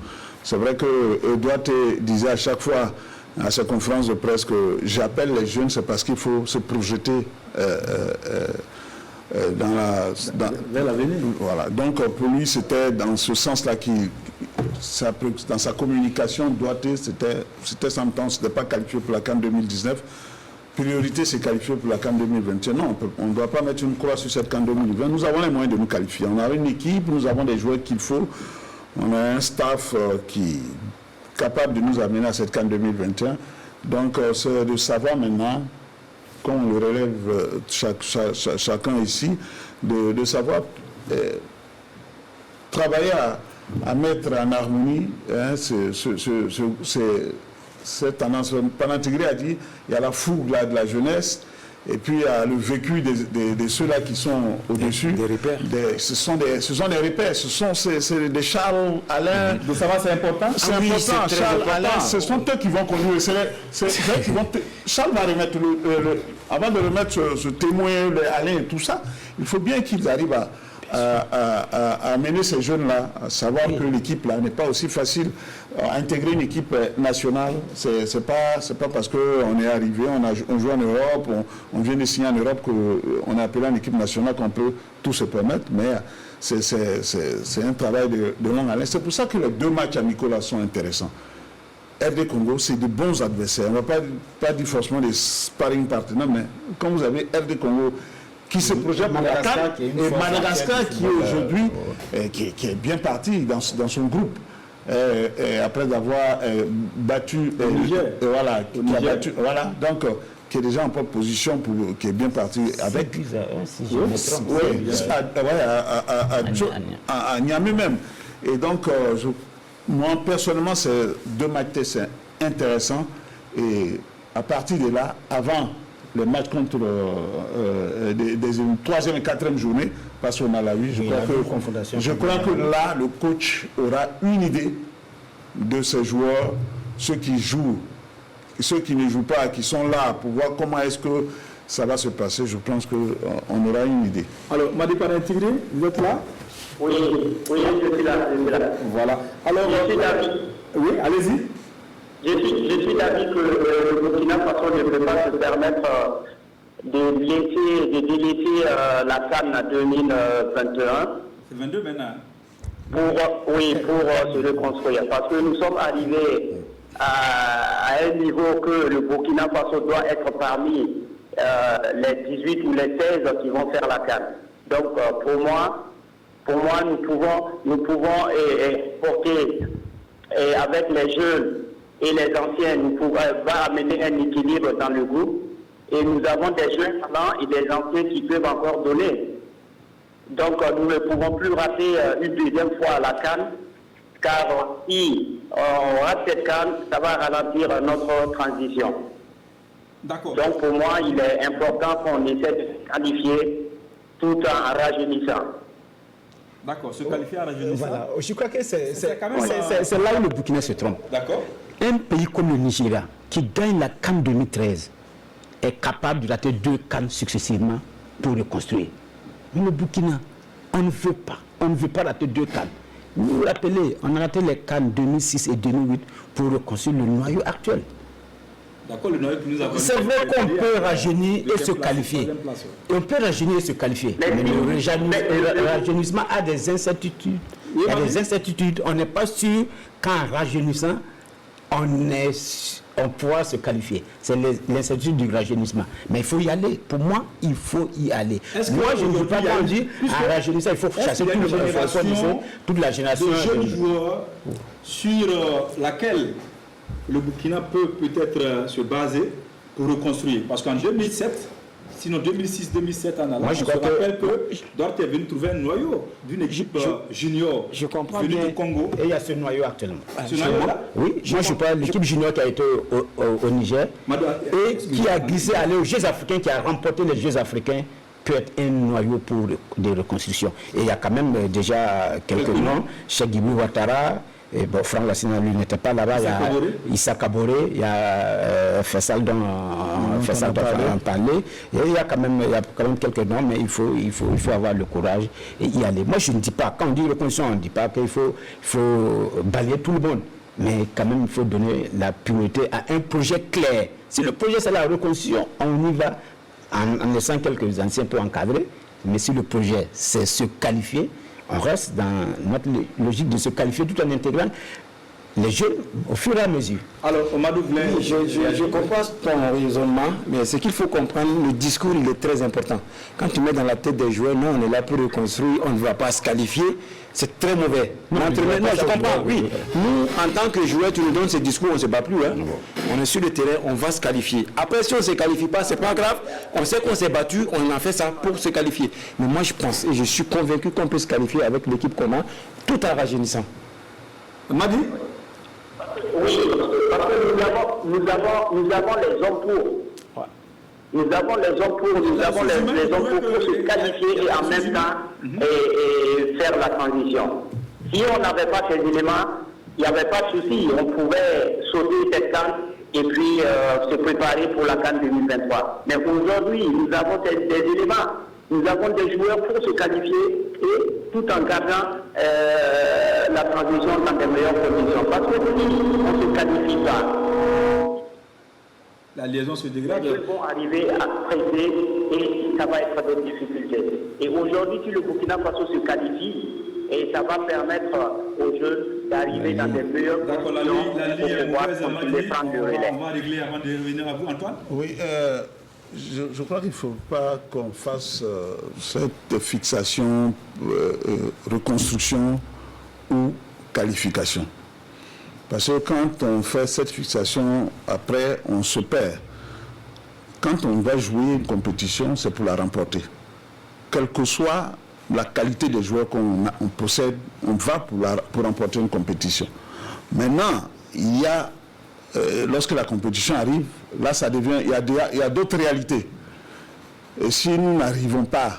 C'est vrai que Edouard disait à chaque fois à sa conférence de presse que j'appelle les jeunes, c'est parce qu'il faut se projeter vers l'avenir. Voilà. Donc pour lui, c'était dans ce sens-là qu'il dans sa communication, c'était s'entendre, ce n'était pas qualifié pour la CAN 2019. Priorité, c'est qualifier pour la CAN 2021. Non, on ne doit pas mettre une croix sur cette CAN 2020. Nous avons les moyens de nous qualifier. On a une équipe, nous avons des joueurs qu'il faut. On a un staff qui est capable de nous amener à cette CAN 2021. Donc, c'est de savoir maintenant, comme on le relève chacun ici, de savoir travailler à mettre en harmonie cette tendance. Panantigré a dit il y a la fougue là, de la jeunesse, et puis il y a le vécu de ceux-là qui sont au-dessus. Des repères. Ce sont des repères, c'est des Charles, Alain. De savoir, c'est important. C'est important, Charles, Alain, ce sont eux qui vont conduire. Charles va remettre avant de remettre ce témoin, Alain et tout ça, il faut bien qu'ils arrivent à amener ces jeunes-là, à savoir que l'équipe là n'est pas aussi facile. Intégrer une équipe nationale, c'est pas parce qu'on est arrivé, on joue en Europe, on vient de signer en Europe qu'on est appelé en équipe nationale qu'on peut tout se permettre, mais c'est un travail de longue haleine. C'est pour ça que les 2 matchs amicaux là sont intéressants. RD Congo, c'est de bons adversaires. On ne va pas dire forcément des sparring partenaires, mais quand vous avez RD Congo qui se projette pour la CAN, et Madagascar qui est aujourd'hui, qui est bien parti dans son groupe, après avoir battu voilà, donc qui est déjà en bonne position, qui est bien parti avec à Niamey même. Et donc, moi personnellement, ces 2 matchs, c'est intéressant. Et à partir de là, avant les matchs contre des 3e et 4e journée, parce qu'on a la vie, je crois que là, le coach aura une idée de ces joueurs, ceux qui jouent, ceux qui ne jouent pas, qui sont là, pour voir comment est-ce que ça va se passer. Je pense qu'on aura une idée. Alors, Madi Panantigré, vous êtes là? Oui, je suis là. Voilà. Alors, je suis d'avis. Oui, allez-y. Je suis d'avis que le Burkina Faso ne peut pas se permettre de délaisser la CAN 2021. C'est 22 maintenant. Pour se reconstruire. Parce que nous sommes arrivés à un niveau que le Burkina Faso doit être parmi les 18 ou les 16 qui vont faire la CAN. Donc pour moi, nous pouvons porter avec les jeunes et les anciens, nous pouvons amener un équilibre dans le groupe. Et nous avons des jeunes talents et des anciens qui peuvent encore donner. Donc nous ne pouvons plus rater une 2e fois à la CAN, car si on rate cette CAN, ça va ralentir notre transition. D'accord. Donc pour moi, il est important qu'on essaie de se qualifier tout en rajeunissant. D'accord, se qualifier en rajeunissant. Voilà, je crois que c'est là où le Burkina se trompe. D'accord. Un pays comme le Nigeria, qui gagne la CAN 2013, est capable de rater 2 CAN successivement pour reconstruire. Mais le Burkina, on ne veut pas rater 2 CAN. Vous vous rappelez, on a raté les CAN 2006 et 2008 pour reconstruire le noyau actuel. D'accord, le noyau que nous avons. C'est vrai qu'on peut rajeunir et se qualifier. On peut rajeunir et se qualifier. Mais le rajeunissement a des incertitudes. Il y a des incertitudes. On n'est pas sûr qu'en rajeunissant, on pourra se qualifier. C'est l'incertitude du rajeunissement. Mais il faut y aller. Pour moi, il faut y aller. Moi, je ne veux pas dire en rajeunissant, il faut chasser toute la génération. De jeunes joueurs sur laquelle le Burkina peut peut-être se baser pour reconstruire. Parce qu'en 2007, sinon 2006-2007 en allant, je rappelle que Dort est venu trouver un noyau d'une équipe junior venue du Congo. Et il y a ce noyau actuellement. Ce noyau-là? Oui, moi je parle de l'équipe junior qui a été au Niger et qui a glissé aller aux Jeux africains, qui a remporté les Jeux africains, peut être un noyau pour des reconstructions. Et il y a quand même déjà quelques noms, Cheikh Guibou Ouattara. Et bon, Franck Lassina, lui, n'était pas là-bas. Il y a Issa Kaboré, il y a Fessal dont on parlait. Et il y a quand même quelques noms, mais il faut avoir le courage et y aller. Moi, je ne dis pas, quand on dit reconstruction, on ne dit pas qu'il faut balayer tout le monde. Mais quand même, il faut donner la priorité à un projet clair. Si le projet, c'est la reconstruction, on y va en laissant quelques anciens pour encadrer. Mais si le projet, c'est se qualifier, on reste dans notre logique de se qualifier tout en intégrant les jeunes au fur et à mesure. Alors, Omadou voulait... Oui, je comprends ton raisonnement, mais ce qu'il faut comprendre, le discours, il est très important. Quand tu mets dans la tête des joueurs, non, on est là pour reconstruire, on ne va pas se qualifier, c'est très mauvais. Non, je comprends, oui. Nous, en tant que joueurs, tu nous donnes ce discours, on ne se bat plus. Hein. On est sur le terrain, on va se qualifier. Après, si on ne se qualifie pas, ce n'est pas grave. On sait qu'on s'est battu, on a fait ça pour se qualifier. Mais moi, je pense, et je suis convaincu qu'on peut se qualifier avec l'équipe qu'on a, tout en rajeunissant. Madi? Oui, parce que nous avons les hommes pour. Nous avons les hommes pour, nous avons les hommes pour se qualifier et en même temps et faire la transition. Si on n'avait pas ces éléments, il n'y avait pas de souci. On pouvait sauter cette CAN et puis se préparer pour la CAN 2023. Mais aujourd'hui, nous avons des éléments. Nous avons des joueurs pour se qualifier et tout en gardant la transition dans de meilleures conditions. Parce que si on ne se qualifie pas, la liaison se dégrade. Ils vont arriver à presser et ça va être des difficultés. Et aujourd'hui, si le Burkina Faso se qualifie, et ça va permettre aux jeunes d'arriver dans des meilleures conditions pour pouvoir continuer à prendre le relais. On va régler avant de revenir à vous, Antoine. Oui, je crois qu'il ne faut pas qu'on fasse cette fixation, reconstruction ou qualification. Parce que quand on fait cette fixation, après, on se perd. Quand on va jouer une compétition, c'est pour la remporter. Quelle que soit la qualité des joueurs qu'on possède, on va pour remporter une compétition. Maintenant, il y a, lorsque la compétition arrive, là, ça devient, il y a d'autres réalités. Et si nous n'arrivons pas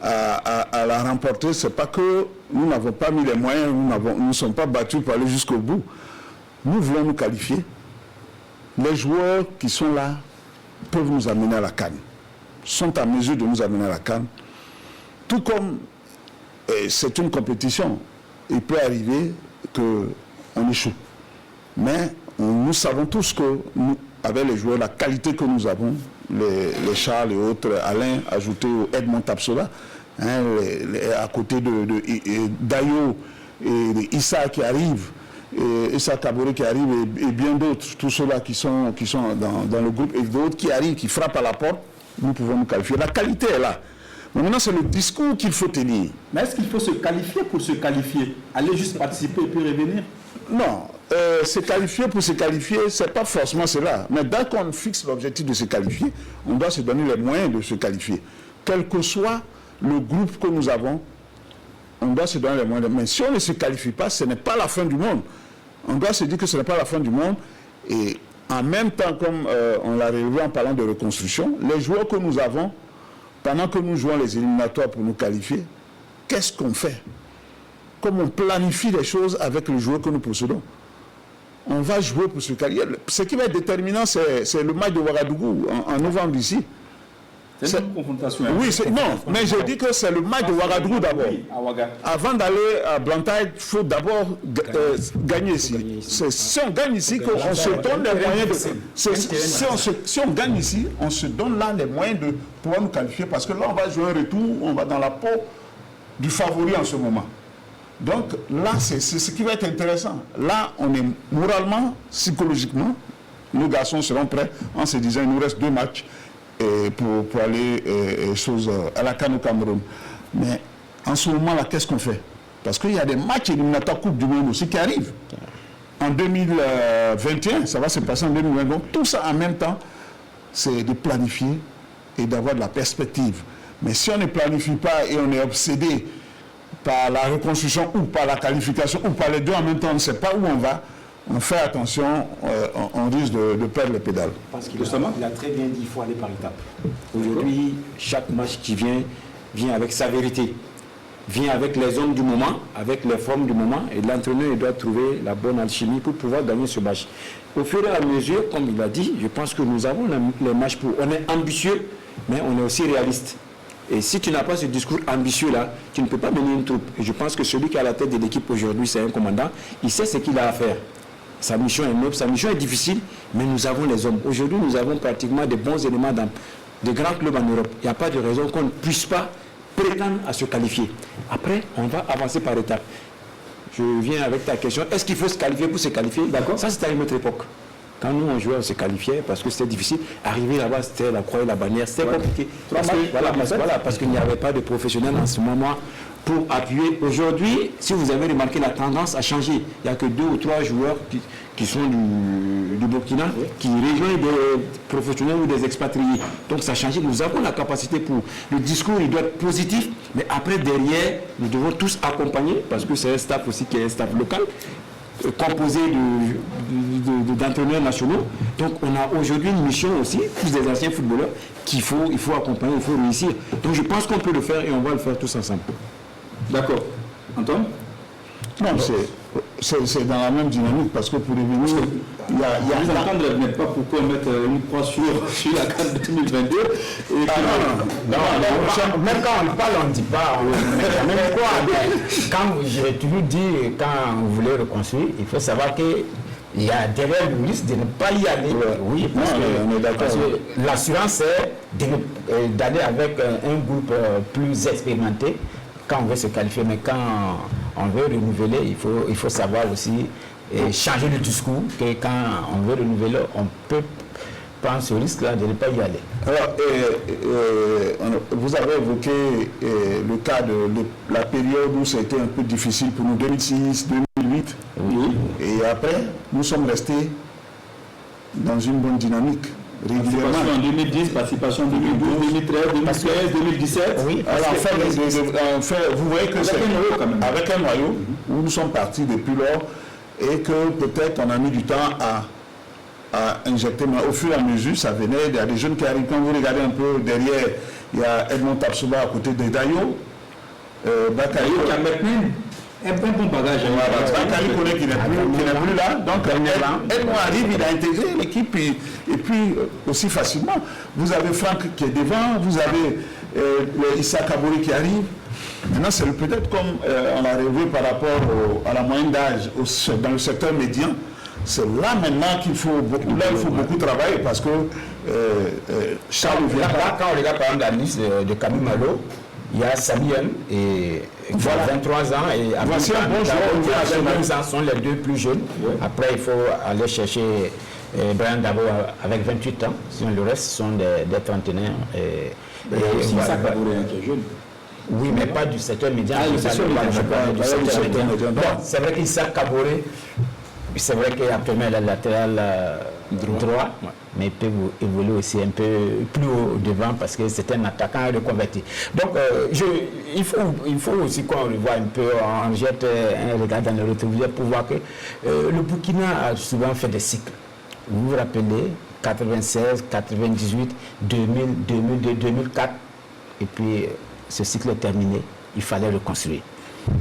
à la remporter, c'est pas que nous n'avons pas mis les moyens, nous ne sommes pas battus pour aller jusqu'au bout. Nous voulons nous qualifier. Les joueurs qui sont là peuvent nous amener à la CAN, sont à mesure de nous amener à la CAN. Tout comme c'est une compétition, il peut arriver qu'on échoue. Mais nous savons tous que nous, avec les joueurs, la qualité que nous avons, les Charles et autres, Alain, ajouté au Edmond Tapsola, hein, à côté de Dayo et de Issa qui arrive, et Issa Kaboré qui arrive, et bien d'autres, tous ceux-là qui sont dans le groupe, et d'autres qui arrivent, qui frappent à la porte, nous pouvons nous qualifier. La qualité est là. Mais maintenant, c'est le discours qu'il faut tenir. Mais est-ce qu'il faut se qualifier pour se qualifier? Aller juste participer et puis revenir? Non. Se qualifier pour se qualifier, ce n'est pas forcément cela. Mais dès qu'on fixe l'objectif de se qualifier, on doit se donner les moyens de se qualifier. Quel que soit le groupe que nous avons, on doit se donner les moyens. Mais si on ne se qualifie pas, ce n'est pas la fin du monde. On doit se dire que ce n'est pas la fin du monde. Et en même temps, comme on l'a relevé en parlant de reconstruction, les joueurs que nous avons, pendant que nous jouons les éliminatoires pour nous qualifier, qu'est-ce qu'on fait? Comment on planifie les choses avec les joueurs que nous possédons? On va jouer pour se qualifier. Ce qui va être déterminant, c'est le match de Ouagadougou en novembre ici. C'est une confrontation. Oui, non, mais je dis que c'est le match de Ouagadougou d'abord. Oui, avant d'aller à Blantyre, il faut d'abord gagner ici. Si on gagne ici, on se donne les moyens de... Si on gagne ici, on se donne là les moyens de pouvoir nous qualifier, parce que là, on va jouer un retour, on va dans la peau du favori en ce moment. Donc là, c'est ce qui va être intéressant. Là, on est moralement, psychologiquement, nos garçons seront prêts en se disant, il nous reste 2 matchs pour aller à la CAN au Cameroun. Mais en ce moment-là, qu'est-ce qu'on fait? Parce qu'il y a des matchs éliminatoires Coupe du Monde aussi qui arrivent. En 2021, ça va se passer en 2020. Donc tout ça en même temps, c'est de planifier et d'avoir de la perspective. Mais si on ne planifie pas et on est obsédé par la reconstruction ou par la qualification ou par les deux en même temps, on ne sait pas où on va, on fait attention, on risque de perdre les pédales. Parce qu'il a très bien dit qu'il faut aller par étapes. Aujourd'hui, chaque match qui vient avec sa vérité, vient avec les hommes du moment, avec les formes du moment, et l'entraîneur doit trouver la bonne alchimie pour pouvoir gagner ce match. Au fur et à mesure, comme il a dit, je pense que nous avons les matchs pour... On est ambitieux, mais on est aussi réaliste. Et si tu n'as pas ce discours ambitieux-là, tu ne peux pas mener une troupe. Et je pense que celui qui est à la tête de l'équipe aujourd'hui, c'est un commandant, il sait ce qu'il a à faire. Sa mission est noble, sa mission est difficile, mais nous avons les hommes. Aujourd'hui, nous avons pratiquement des bons éléments dans de grands clubs en Europe. Il n'y a pas de raison qu'on ne puisse pas prétendre à se qualifier. Après, on va avancer par étapes. Je viens avec ta question. Est-ce qu'il faut se qualifier pour se qualifier? D'accord. Ça, c'était à une autre époque. Quand nous, on jouait, on se qualifiait parce que c'était difficile. Arriver là-bas, c'était la croix et la bannière, c'était compliqué. Parce qu'il n'y avait pas de professionnels en ce moment pour appuyer. Aujourd'hui, si vous avez remarqué, la tendance a changé. Il n'y a que 2 ou 3 joueurs qui sont du Burkina, qui rejoignent des professionnels ou des expatriés. Donc ça a changé. Nous avons la capacité pour... Le discours, il doit être positif, mais après, derrière, nous devons tous accompagner, parce que c'est un staff aussi qui est un staff local, composé d'entraîneurs nationaux. Donc on a aujourd'hui une mission aussi, tous des anciens footballeurs, il faut accompagner, il faut réussir. Donc je pense qu'on peut le faire et on va le faire tous ensemble. D'accord. Antoine? Non, c'est dans la même dynamique parce que pour revenir, il y a vous entendre, mais pas pourquoi mettre une croix sur la CAN 2022. Même quand on parle, on ne dit pas, même quoi. Quand j'ai toujours dit, quand vous voulez reconstruire, il faut savoir qu'il y a derrière le risque de ne pas y aller. Oui, parce que l'assurance, c'est d'aller avec un groupe plus expérimenté quand on veut se qualifier, mais quand on veut renouveler, il faut savoir aussi changer le discours, que quand on veut renouveler, on peut prendre ce risque-là de ne pas y aller. Alors, vous avez évoqué le cas de la période où c'était un peu difficile pour nous, 2006, 2008. Oui. Et après, nous sommes restés dans une bonne dynamique. Régulièrement. Participation en 2010, participation en 2012, 2013, 2016, 2017. Oui, alors vous voyez que c'est avec un noyau où nous sommes partis depuis lors et que peut-être on a mis du temps à injecter, mais au fur et à mesure ça venait. Il y a des jeunes qui arrivent, quand vous regardez un peu derrière, il y a Edmond Tapsoba à côté de Dayo, Bakayo qui a maintenant un bon bagage. Bakary Koné qui n'est plus là, donc Edmond arrive, il a intégré l'équipe et puis aussi facilement. Vous avez Franck qui est devant, vous avez Issa Kabouri qui arrive. Maintenant, c'est peut-être comme on l'a relevé par rapport à la moyenne d'âge dans le secteur médian. C'est là maintenant qu'il faut beaucoup travailler parce que Charles vient là. Quand on regarde par exemple la liste de Camille Malo, il y a Samien et qui a 23 ans et voici un bon joueur. 22 ans sont les 2 plus jeunes. Ouais. Après, il faut aller chercher Brian Dabo avec 28 ans. Sinon, le reste sont des trentenaires. Et aussi ça qui est jeune. Oui, mais pas du secteur médian. C'est vrai qu'Issa Kaboré, c'est vrai qu'actuellement il est latéral droit, mais il peut évoluer aussi un peu plus haut devant parce que c'est un attaquant reconverti. Donc il faut aussi qu'on revoie un peu, on jette un regard dans le rétroviseur pour voir que le Burkina a souvent fait des cycles. Vous vous rappelez 96, 98, 2000, 2002, 2004 et puis ce cycle est terminé, il fallait reconstruire.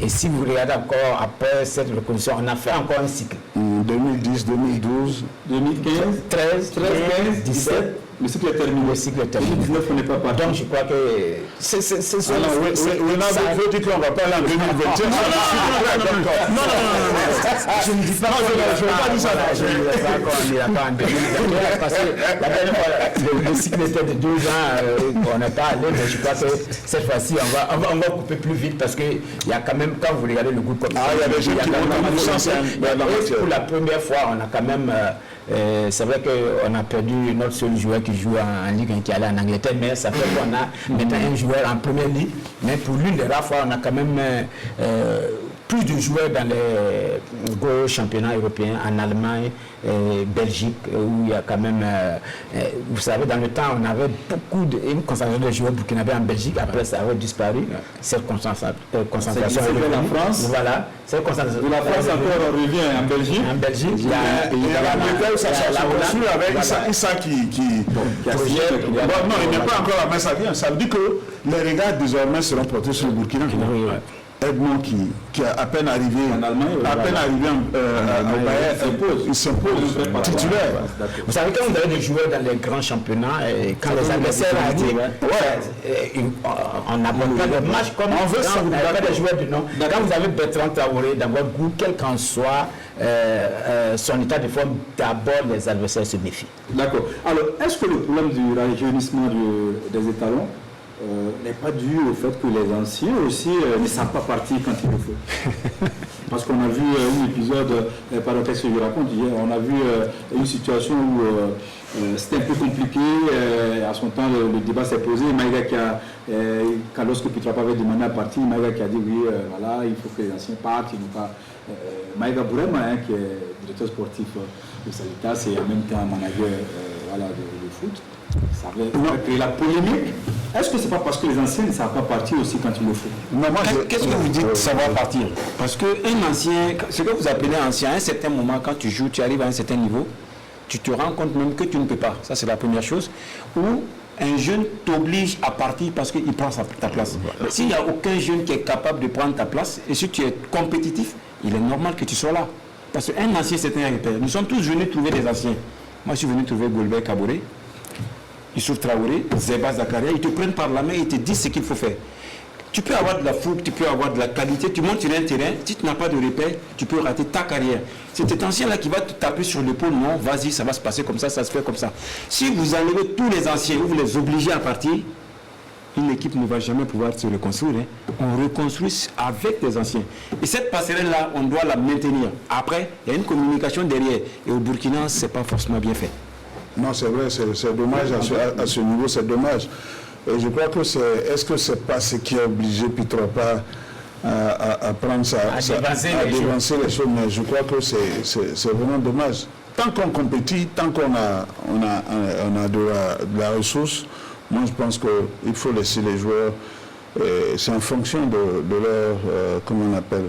Et si vous regardez encore après cette reconstruction, on a fait encore un cycle. 2010, 2012, 2015, 13, 15, 17. Le cycle est terminé. Le cycle est terminé. 2019, on n'est pas parti. Donc je crois que c'est ça. Vous dites qu'on ne va pas aller en 2021. Non, je ne dis pas qu'on ne va pas dire ça. Je ne dis pas qu'on n'ira pas en 2021 parce que la dernière fois, le cycle était de 2 ans, on n'est pas allé, mais je crois que cette fois-ci, on va couper plus vite parce qu'il y a quand même, quand vous regardez le groupe comme ça, il y a des gens qui vont pour la première fois, on a quand même, c'est vrai qu'on a perdu notre seul joueur qui joue en Ligue 1 qui allait en Angleterre, mais ça fait qu'on a maintenant un joueur en première ligue, mais pour l'une des rares fois, on a quand même plus de joueurs dans les gros championnats européens, en Allemagne, Belgique, où il y a quand même, vous savez, dans le temps, on avait une concentration de joueurs burkinabés en Belgique, après ça avait disparu, cette concentration. La France. Voilà, cette concentration. La France encore, on revient en Belgique. En Belgique, il y a l'Angleterre où ça se construit avec Issa qui... Non, il n'est pas encore là, mais ça vient. Ça veut dire que les regards désormais seront portés sur le Burkina. Edmond qui est à peine arrivé en Allemagne, au Bayern, il s'impose titulaire. Vous savez, quand vous avez des joueurs dans les grands championnats, et quand les adversaires arrivent, on n'aborde pas le match comme on veut. Vous n'avez pas des joueurs du nom. Quand vous avez Bertrand Traoré dans votre groupe, quel qu'en soit son état de forme, d'abord les adversaires se méfient. D'accord. Alors, est-ce que le problème du rajeunissement des étalons n'est pas due au fait que les anciens aussi ne savent pas partir quand il le faut. Parce qu'on a vu un épisode, par le texte que je raconte hier, on a vu une situation où c'était un peu compliqué. À son temps, le débat s'est posé. Maïga quand lorsque Pitrapa avait demandé à partir, Maïga qui a dit oui, voilà, il faut que les anciens partent. Ils n'ont pas, Maïga Bourema, qui est directeur sportif de Salitas et en même temps manager de foot, ça avait créé la polémique. Est-ce que ce n'est pas parce que les anciens ne savent pas partir aussi quand il le faut? Qu'est-ce que vous dites savoir partir? Parce qu'un ancien, ce que vous appelez ancien, à un certain moment, quand tu joues, tu arrives à un certain niveau, tu te rends compte même que tu ne peux pas. Ça, c'est la première chose. Ou un jeune t'oblige à partir parce qu'il prend ta place. S'il n'y a aucun jeune qui est capable de prendre ta place, et si tu es compétitif, il est normal que tu sois là. Parce qu'un ancien, c'est un repère. Nous sommes tous venus trouver des anciens. Moi, je suis venu trouver Golbert Kaboré, Youssouf Traoré, Zeba Zakaria. Ils te prennent par la main et ils te disent ce qu'il faut faire. Tu peux avoir de la fougue, tu peux avoir de la qualité, tu montes sur un terrain, si tu n'as pas de repère, tu peux rater ta carrière. C'est cet ancien-là qui va te taper sur l'épaule, non, vas-y, ça va se passer comme ça se fait comme ça. Si vous enlevez tous les anciens ou vous les obligez à partir, une équipe ne va jamais pouvoir se reconstruire. On reconstruit avec les anciens. Et cette passerelle-là, on doit la maintenir. Après, il y a une communication derrière. Et au Burkina, ce n'est pas forcément bien fait. Non, c'est vrai, c'est dommage à ce niveau, c'est dommage. Et je crois que est-ce que c'est pas ce qui a obligé Pitrapa à prendre à dévancer les choses, mais je crois que c'est vraiment dommage. Tant qu'on compétit, tant qu'on a de la ressource, moi je pense qu'il faut laisser les joueurs, c'est en fonction de leur, comment on appelle,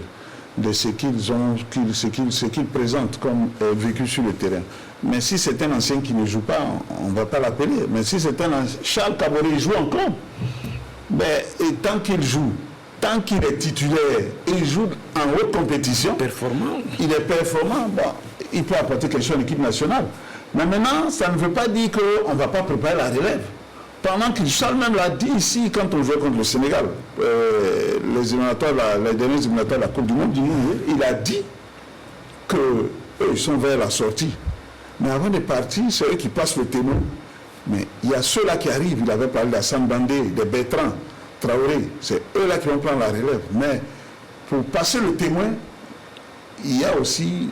de ce qu'ils ont, ce qu'ils présentent comme vécu sur le terrain. Mais si c'est un ancien qui ne joue pas, on ne va pas l'appeler. Mais si c'est un ancien, Charles Kaboré, il joue en club. Et tant qu'il joue, tant qu'il est titulaire, il joue en haute compétition. Performant. Il est performant. Bon, il peut apporter quelque chose à l'équipe nationale. Mais maintenant, ça ne veut pas dire qu'on ne va pas préparer la relève. Pendant que Charles même l'a dit ici, quand on jouait contre le Sénégal, les derniers éliminatoires de la Coupe du Monde, il a dit qu'eux, ils sont vers la sortie. Mais avant de partir, c'est eux qui passent le témoin. Mais il y a ceux-là qui arrivent, il avait parlé d'Assane Bandé, de Bertrand, Traoré, c'est eux-là qui vont prendre la relève. Mais pour passer le témoin, il y a aussi,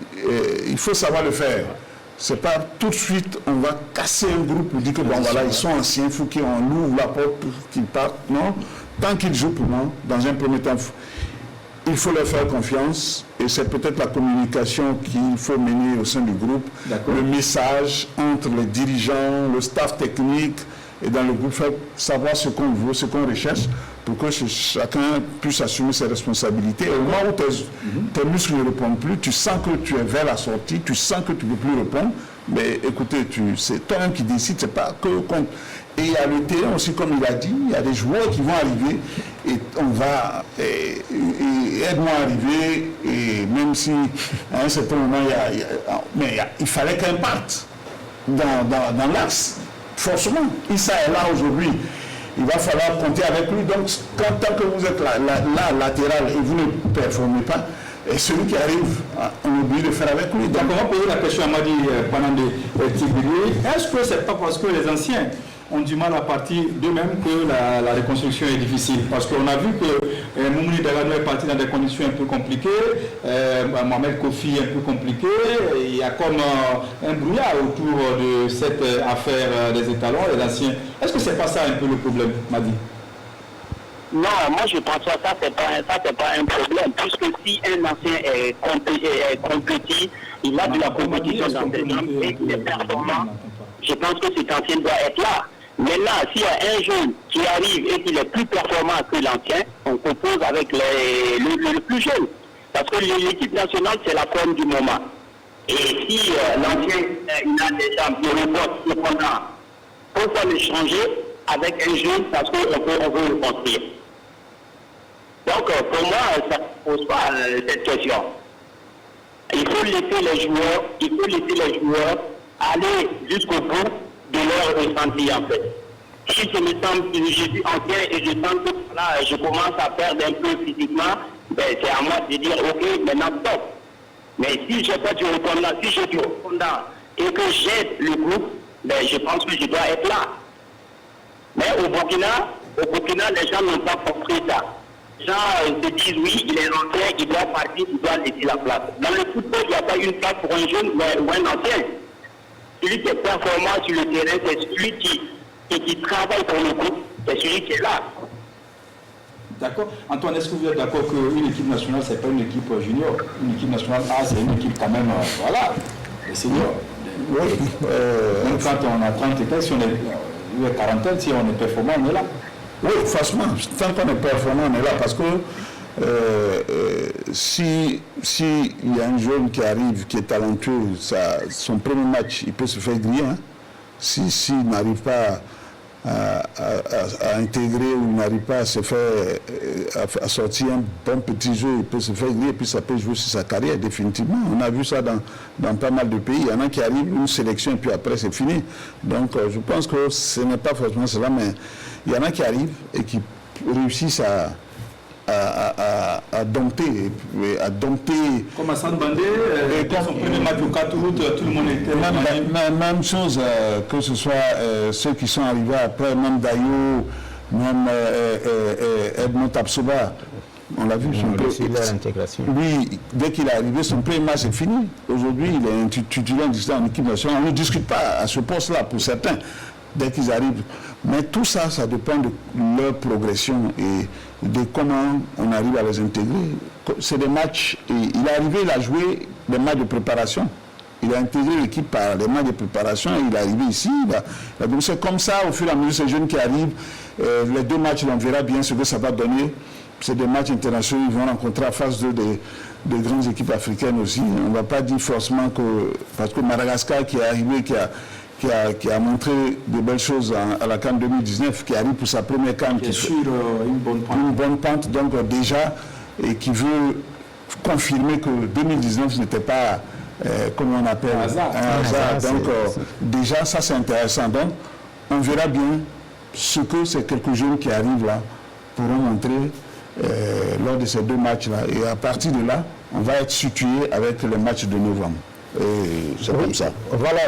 il faut savoir le faire. C'est pas tout de suite, on va casser un groupe pour dire que bon voilà, ils sont anciens, il faut qu'on ouvre la porte pour qu'ils partent. Non, tant qu'ils jouent pour moi, dans un premier temps, il faut leur faire confiance et c'est peut-être la communication qu'il faut mener au sein du groupe, le message entre les dirigeants, le staff technique et dans le groupe, faire savoir ce qu'on veut, ce qu'on recherche pour que chacun puisse assumer ses responsabilités. Et au moment où tes muscles ne répondent plus, tu sens que tu es vers la sortie, tu sens que tu ne peux plus répondre, mais écoutez, c'est toi-même qui décides, c'est pas que contre. Et il y a le terrain aussi, comme il a dit, il y a des joueurs qui vont arriver et on va aide-moi à arriver, et même si à un certain moment, il fallait qu'un parte dans l'axe, forcément. Issa est là aujourd'hui, il va falloir compter avec lui. Donc, tant que vous êtes là, latéral, et vous ne performez pas, et celui qui arrive, on oublie de faire avec lui. Donc, on va poser la question à Madi pendant des Tigriers. Est-ce que c'est pas parce que les anciens ont du mal à partir d'eux-mêmes que la reconstruction est difficile? Parce qu'on a vu que Moumouni Dagano est parti dans des conditions un peu compliquées, Mohamed Kofi un peu compliqué, il y a comme un brouillard autour de cette affaire des étalons, les anciens. Est-ce que c'est pas ça un peu le problème, Madi? Non, moi je pense que ça c'est pas un problème, puisque si un ancien est compétit, il a de la compétition dans ses jambes et il est performant, je pense que cet ancien doit être là. Maintenant, s'il y a un jeune qui arrive et qu'il est plus performant que l'ancien, on compose avec le plus jeune. Parce que l'équipe nationale, c'est la forme du moment. Et si l'ancien il a des jambes, il reporte, pourquoi le changer avec un jeune parce qu'on veut le construire? Donc, pour moi, ça ne pose pas cette question. Il faut laisser les joueurs aller jusqu'au bout de leur ressenti, en fait. Si je me sens, je suis ancien et je sens que là, je commence à perdre un peu physiquement, ben, c'est à moi de dire, ok, maintenant stop. Mais si je n'ai pas du répondant, si j'ai du répondant et que j'aide le groupe, ben, je pense que je dois être là. Mais au Burkina, Au Burkina, les gens n'ont pas compris ça. Les gens se disent oui, il est ancien, il doit partir, il doit laisser la place. Dans le football, il n'y a pas une place pour un jeune ou un ancien. Celui qui est performant sur le terrain, c'est celui qui travaille pour le groupe, c'est celui qui est là. D'accord. Antoine, est-ce que vous êtes d'accord qu'une équipe nationale, ce n'est pas une équipe junior? Une équipe nationale A, c'est une équipe quand même, voilà, les seniors. Oui. Même quand on a 30 et quelques, si on est quarantaine, si on est performant, on est là. Oui, franchement, tant qu'on est performant, on est là. Parce que si il y a un jeune qui arrive, qui est talentueux, son premier match, il peut se faire griller. Hein. S'il n'arrive pas à intégrer ou n'arrive pas à se faire à sortir un bon petit jeu, il peut se faire griller et puis ça peut jouer sur sa carrière définitivement. On a vu ça dans pas mal de pays. Il y en a qui arrivent, une sélection et puis après c'est fini. Donc je pense que ce n'est pas forcément cela, mais il y en a qui arrivent et qui réussissent à dompter. Comme Hassan Bandé, dans son premier match au 4 août, tout le monde était... Même chose, que ce soit ceux qui sont arrivés après, même Dayo, même Edmond Tapsoba, on l'a vu. L'intégration. Lui, dès qu'il est arrivé, son premier match est fini. Aujourd'hui, il est un titulaire en équipe nationale. On ne discute pas à ce poste-là pour certains, dès qu'ils arrivent. Mais tout ça, ça dépend de leur progression et de comment on arrive à les intégrer. C'est des matchs, il est arrivé, il a joué des matchs de préparation. Il a intégré l'équipe par des matchs de préparation et il est arrivé ici. Donc c'est comme ça, au fur et à mesure, ces jeunes qui arrivent, les 2 matchs, on verra bien ce que ça va donner. C'est des matchs internationaux, ils vont rencontrer à face de grandes équipes africaines aussi. On ne va pas dire forcément que... Parce que Madagascar qui est arrivé, qui a montré de belles choses à la CAN 2019, qui arrive pour sa première CAN. Qui est sur une bonne pente. Une bonne pente, donc déjà, et qui veut confirmer que 2019 n'était pas, comme on appelle, un hasard. Donc déjà, ça c'est intéressant. Donc on verra bien ce que ces quelques jeunes qui arrivent là pourront montrer lors de ces 2 matchs-là. Et à partir de là, on va être situé avec le match de novembre. C'est comme ça. Voilà,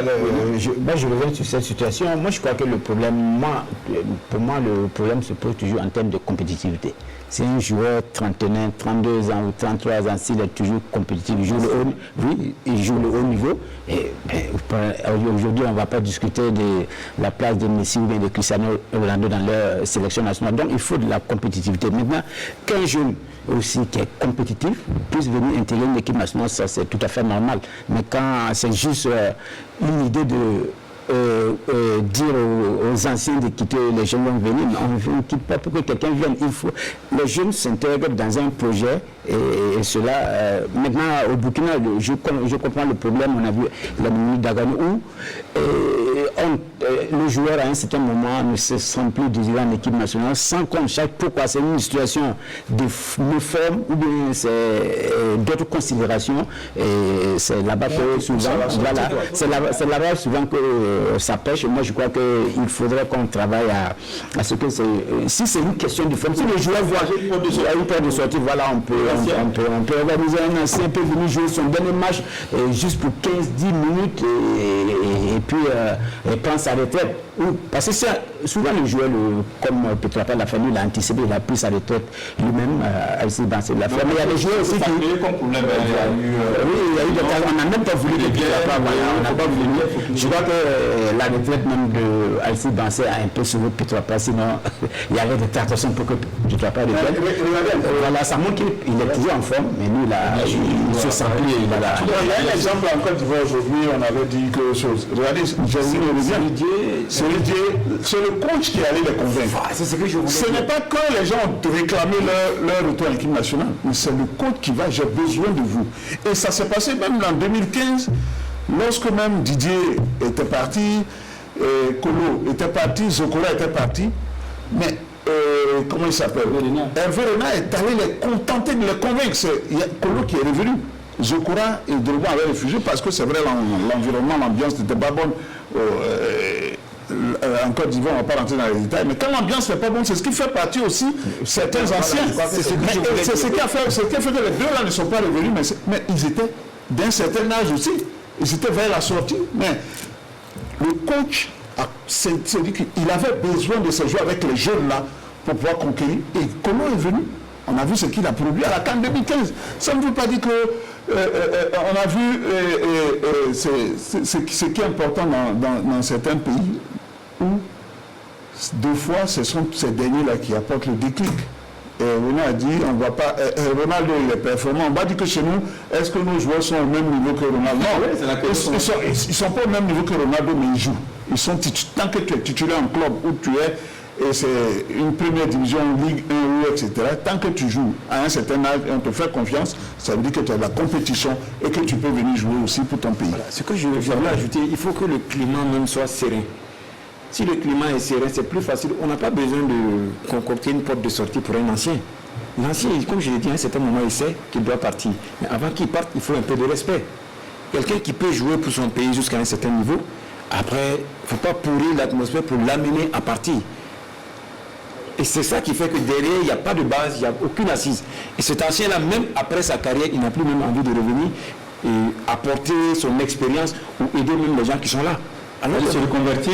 je reviens sur cette situation. Moi, je crois que le problème, pour moi, le problème se pose toujours en termes de compétitivité. Si un joueur 31, 32 ans ou 33 ans, s'il est toujours compétitif, il joue le haut niveau. Aujourd'hui, on ne va pas discuter de la place de Messi ou bien de Cristiano Ronaldo dans leur sélection nationale. Donc, il faut de la compétitivité. Maintenant, qu'un jeune aussi qui est compétitif puisse venir intégrer une équipe nationale, ça c'est tout à fait normal. Mais quand c'est juste une idée de dire aux anciens de quitter, les jeunes vont venir, on ne quitte pas pour que quelqu'un vienne. Les jeunes s'intègrent dans un projet et cela, maintenant au Burkina, je comprends le problème, on a vu la minute d'Agano où le joueur à un certain moment ne se sent plus désiré en équipe nationale sans qu'on sache pourquoi. C'est une situation de forme ou bien c'est d'autres considérations et c'est là-bas que souvent, voilà, c'est là-bas souvent que ça pêche. Moi je crois qu'il faudrait qu'on travaille à ce que si c'est une question de forme, si le joueur voit une porte de sortie, voilà, on peut organiser un ancien peut venir jouer son dernier match juste pour 15-10 minutes et puis prendre sa retraite. Parce que souvent le joueur, comme Petrapal, la famille l'a anticipé, il a pris sa retraite lui-même à essayer dans la famille. Il y a des joueurs aussi qui... Oui, il y a eu des cas, on n'a même pas voulu on n'a pas voulu. Je crois que la retraite même de Alcide Bancé a un peu sauvé Petrapal, sinon il y avait des tractations pour que Petrapal retraite. Voilà, ça montre qu'il est toujours en forme, mais nous, il se sent plus. Il y a un exemple en Côte d'Ivoire aujourd'hui, on avait dit que chose. Regardez, c'est le coach qui allait les convaincre. Ce n'est pas que les gens ont réclamé leur retour à l'équipe nationale, mais c'est le coach qui va, j'ai besoin de vous. Et ça s'est passé même en 2015, lorsque même Didier était parti, Kolo était parti, Zokora était parti, mais comment il s'appelle? Hervé Renard est allé les contenter, de les convaincre. Il y a Kolo qui est revenu. Zokora et Drogba avaient refusé parce que c'est vrai, l'environnement, l'ambiance n'était pas bonne. En Côte d'Ivoire, on ne va pas rentrer dans les détails, mais quand l'ambiance n'est pas bonne, c'est ce qui fait partie aussi certains anciens. C'est ce qui a fait que les deux là ne sont pas revenus, mais ils étaient d'un certain âge aussi. Ils étaient vers la sortie. Mais le coach, il avait besoin de ces joueurs avec les jeunes là pour pouvoir conquérir. Et comment est venu? On a vu ce qu'il a produit à la CAN 2015. Ça ne veut pas dire que on a vu ce qui est important dans certains pays où deux fois ce sont ces derniers-là qui apportent le déclic. Et Renaud a dit, on ne va pas. Ronaldo, il est performant. On va dire que chez nous, est-ce que nos joueurs sont au même niveau que Ronaldo? Non, oui, c'est la question. Ils ne sont pas au même niveau que Ronaldo, mais ils jouent. Ils sont tant que tu es titulaire en club où tu es, et c'est une première division, Ligue 1, etc. Tant que tu joues à un certain âge et on te fait confiance, ça veut dire que tu as de la compétition et que tu peux venir jouer aussi pour ton pays. Voilà. Ce que je voulais ajouter, il faut que le climat même soit serein. Si le climat est serein, c'est plus facile. On n'a pas besoin de concocter une porte de sortie pour un ancien. L'ancien, comme je l'ai dit, à un certain moment, il sait qu'il doit partir. Mais avant qu'il parte, il faut un peu de respect. Quelqu'un qui peut jouer pour son pays jusqu'à un certain niveau, après, il ne faut pas pourrir l'atmosphère pour l'amener à partir. Et c'est ça qui fait que derrière, il n'y a pas de base, il n'y a aucune assise. Et cet ancien-là, même après sa carrière, il n'a plus même envie de revenir et apporter son expérience ou aider même les gens qui sont là. Alors, se reconvertir,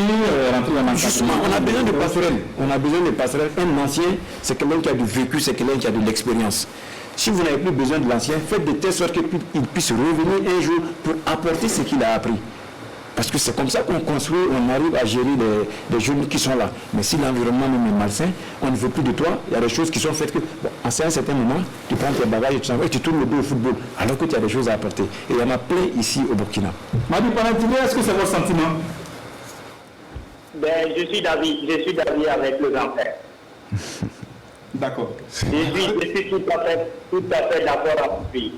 rentrer dans justement, on a besoin de passerelles. On a besoin de passerelles. Un ancien, c'est quelqu'un qui a du vécu, c'est quelqu'un qui a de l'expérience. Si vous n'avez plus besoin de l'ancien, faites de telle sorte qu'il puisse revenir un jour pour apporter ce qu'il a appris. Parce que c'est comme ça qu'on construit, on arrive à gérer les jeunes qui sont là. Mais si l'environnement même est malsain, on ne veut plus de toi, il y a des choses qui sont faites que, bon, à un certain moment, tu prends tes bagages et tu tournes le dos au football, alors que tu as des choses à apporter. Et il y en a plein ici au Burkina. Madi Panatile, est-ce que c'est votre sentiment? Ben, je suis d'avis avec le grand frère. D'accord. Je suis tout à fait d'accord avec lui.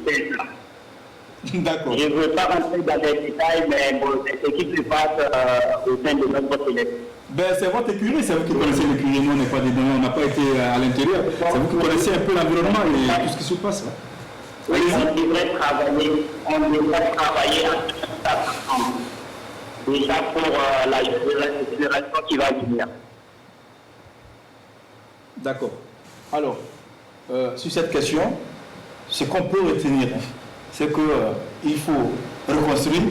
D'accord. Je ne veux pas rentrer dans les détails, mais bon, c'est ce qui se passe au sein de notre sélection. Ben, c'est votre écurie, c'est vous qui connaissez l'écurie. Nous, on n'est pas dedans, on n'a pas été à l'intérieur. C'est vous qui connaissez un peu l'environnement et tout ce qui se passe. Oui, on devrait travailler ensemble. Et ça pour la génération qui va venir. D'accord. Alors, sur cette question, ce qu'on peut retenir, c'est qu'il faut reconstruire,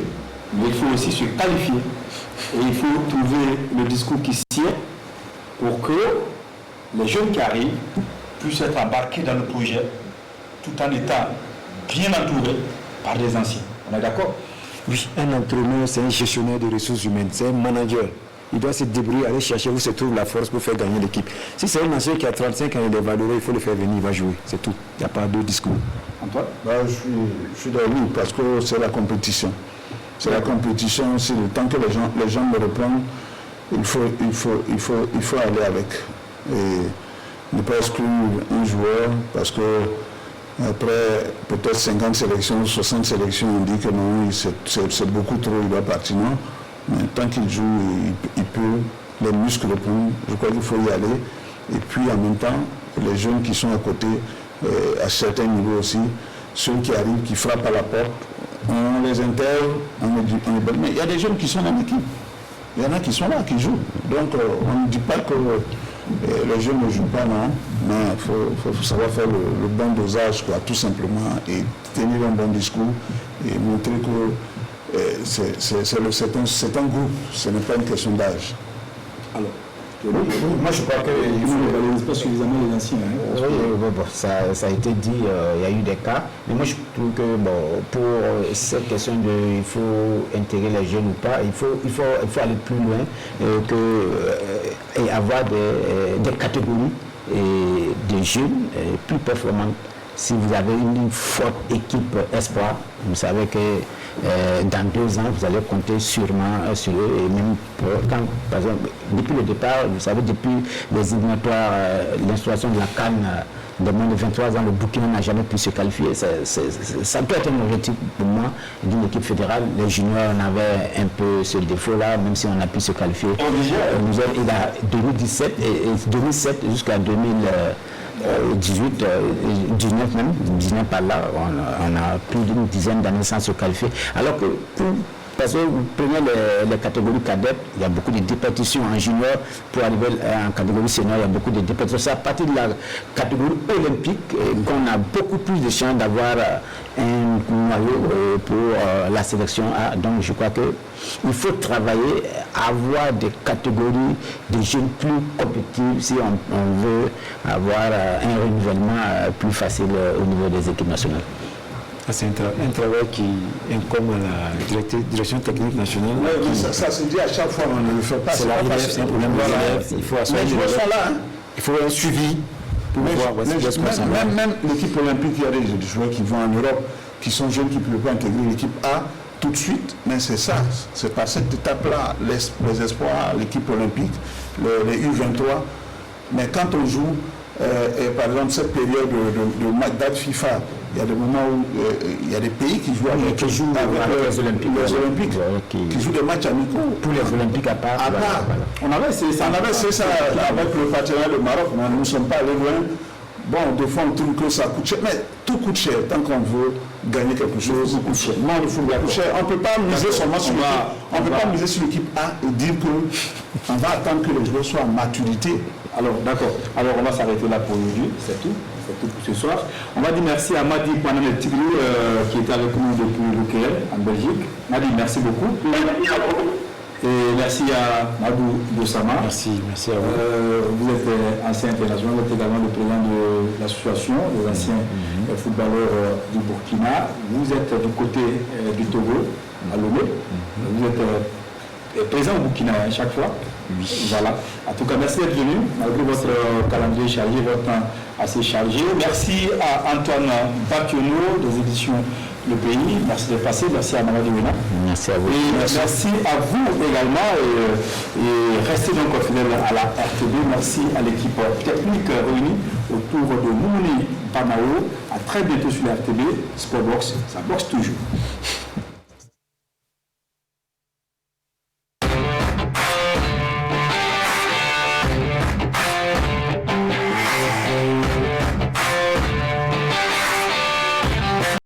mais il faut aussi se qualifier. Et il faut trouver le discours qui sied pour que les jeunes qui arrivent puissent être embarqués dans le projet tout en étant bien entourés par des anciens. On est d'accord? Oui, un entraîneur, c'est un gestionnaire de ressources humaines, c'est un manager. Il doit se débrouiller, aller chercher où se trouve la force pour faire gagner l'équipe. Si c'est un ancien qui a 35 ans, il est valeureux, il faut le faire venir, il va jouer. C'est tout. Il n'y a pas de discours. Antoine? Je suis d'accord parce que c'est la compétition. C'est la compétition aussi. Tant que les gens me reprennent, il faut aller avec. Et ne pas exclure un joueur parce que après peut-être 50 sélections, 60 sélections, on dit que non, c'est beaucoup trop, il doit partir. Non. Mais tant qu'il joue, il peut, les muscles répondent. Je crois qu'il faut y aller. Et puis en même temps, les jeunes qui sont à côté, à certains niveaux aussi, ceux qui arrivent, qui frappent à la porte, on les intègre, mais il y a des jeunes qui sont dans l'équipe. Il y en a qui sont là, qui jouent. Donc on ne dit pas que les jeunes ne jouent pas, non. Mais il faut savoir faire le bon dosage, quoi, tout simplement, et tenir un bon discours et montrer que c'est un groupe, ce n'est pas une question d'âge. Alors, moi je crois qu'il faut ne valorise pas suffisamment les anciens. Oui, bon, ça a été dit, il y a eu des cas. Mais moi je trouve que pour cette question de il faut intégrer les jeunes ou pas, il faut aller plus loin et avoir des catégories et des jeunes plus performantes. Si vous avez une forte équipe espoir, vous savez que dans 2 ans, vous allez compter sûrement sur eux. Et même quand, par exemple, depuis le départ, vous savez, depuis les éliminatoires, l'installation de la CAN de moins de 23 ans, le Burkina n'a jamais pu se qualifier. Ça peut être un objectif pour moi d'une équipe fédérale. Les juniors, on avait un peu ce défaut-là, même si on a pu se qualifier. Il a 2017 et 2007 jusqu'à 2018, 19 même, 19 par là, on a plus d'une dizaine d'années sans se qualifier. Alors que pour parce que vous prenez les catégories cadettes, il y a beaucoup de départitions en junior, pour arriver en catégorie senior, il y a beaucoup de départitions. C'est à partir de la catégorie olympique qu'on a beaucoup plus de chances d'avoir un noyau pour la sélection A. Donc je crois qu'il faut travailler, avoir des catégories de jeunes plus compétitifs si on veut avoir un renouvellement plus facile au niveau des équipes nationales. C'est un travail qui incombe à la direction technique nationale. Oui, mais ça se dit à chaque fois, on ne le fait pas. C'est un problème des élèves. Il faut assurer les élèves. Là, il faut un suivi pour voir même l'équipe olympique, il y a des joueurs qui vont en Europe, qui sont jeunes, qui ne peuvent pas intégrer l'équipe A tout de suite. Mais c'est ça, c'est par cette étape-là, les espoirs, l'équipe olympique, les U23. Mais quand on joue, et par exemple, cette période de date FIFA, il y a des moments où il y a des pays qui jouent avec les Olympiques, qui jouent des matchs amicaux. Pour les Olympiques à part. Voilà. On avait essayé ça avec le partenaire du Maroc, mais nous ne sommes pas allés loin. Bon, des fois on trouve que ça coûte cher, mais tout coûte cher tant qu'on veut gagner quelque chose. Tout coûte cher. Non, le football coûte cher. On ne peut pas miser seulement sur l'équipe. On ne peut pas miser sur l'équipe A et dire qu'on va attendre que les joueurs soient en maturité. Alors, d'accord. Alors, on va s'arrêter là pour aujourd'hui. C'est tout. C'est tout pour ce soir. On va dire merci à Madi Panamel Tigrou qui était avec nous depuis l'UKL en Belgique. Madi, merci beaucoup. Merci à vous. Et merci à Madou Bossama. Merci à vous. Vous êtes ancien international, vous êtes également le président de l'association des anciens footballeurs du Burkina. Vous êtes du côté du Togo, à Lomé. Vous êtes présent au Burkina chaque fois. Voilà. En tout cas, merci d'être venu, malgré votre calendrier chargé, votre temps assez chargé. Merci à Antoine Bakiono des éditions Le Pays. Merci d'être passé. Merci à Mamadou Wena. Merci à vous. Et merci à vous également. Et restez donc fidèles à la RTB. Merci à l'équipe technique réunie autour de Moumouni Pamao. À très bientôt sur la RTB. Sportbox, ça boxe toujours.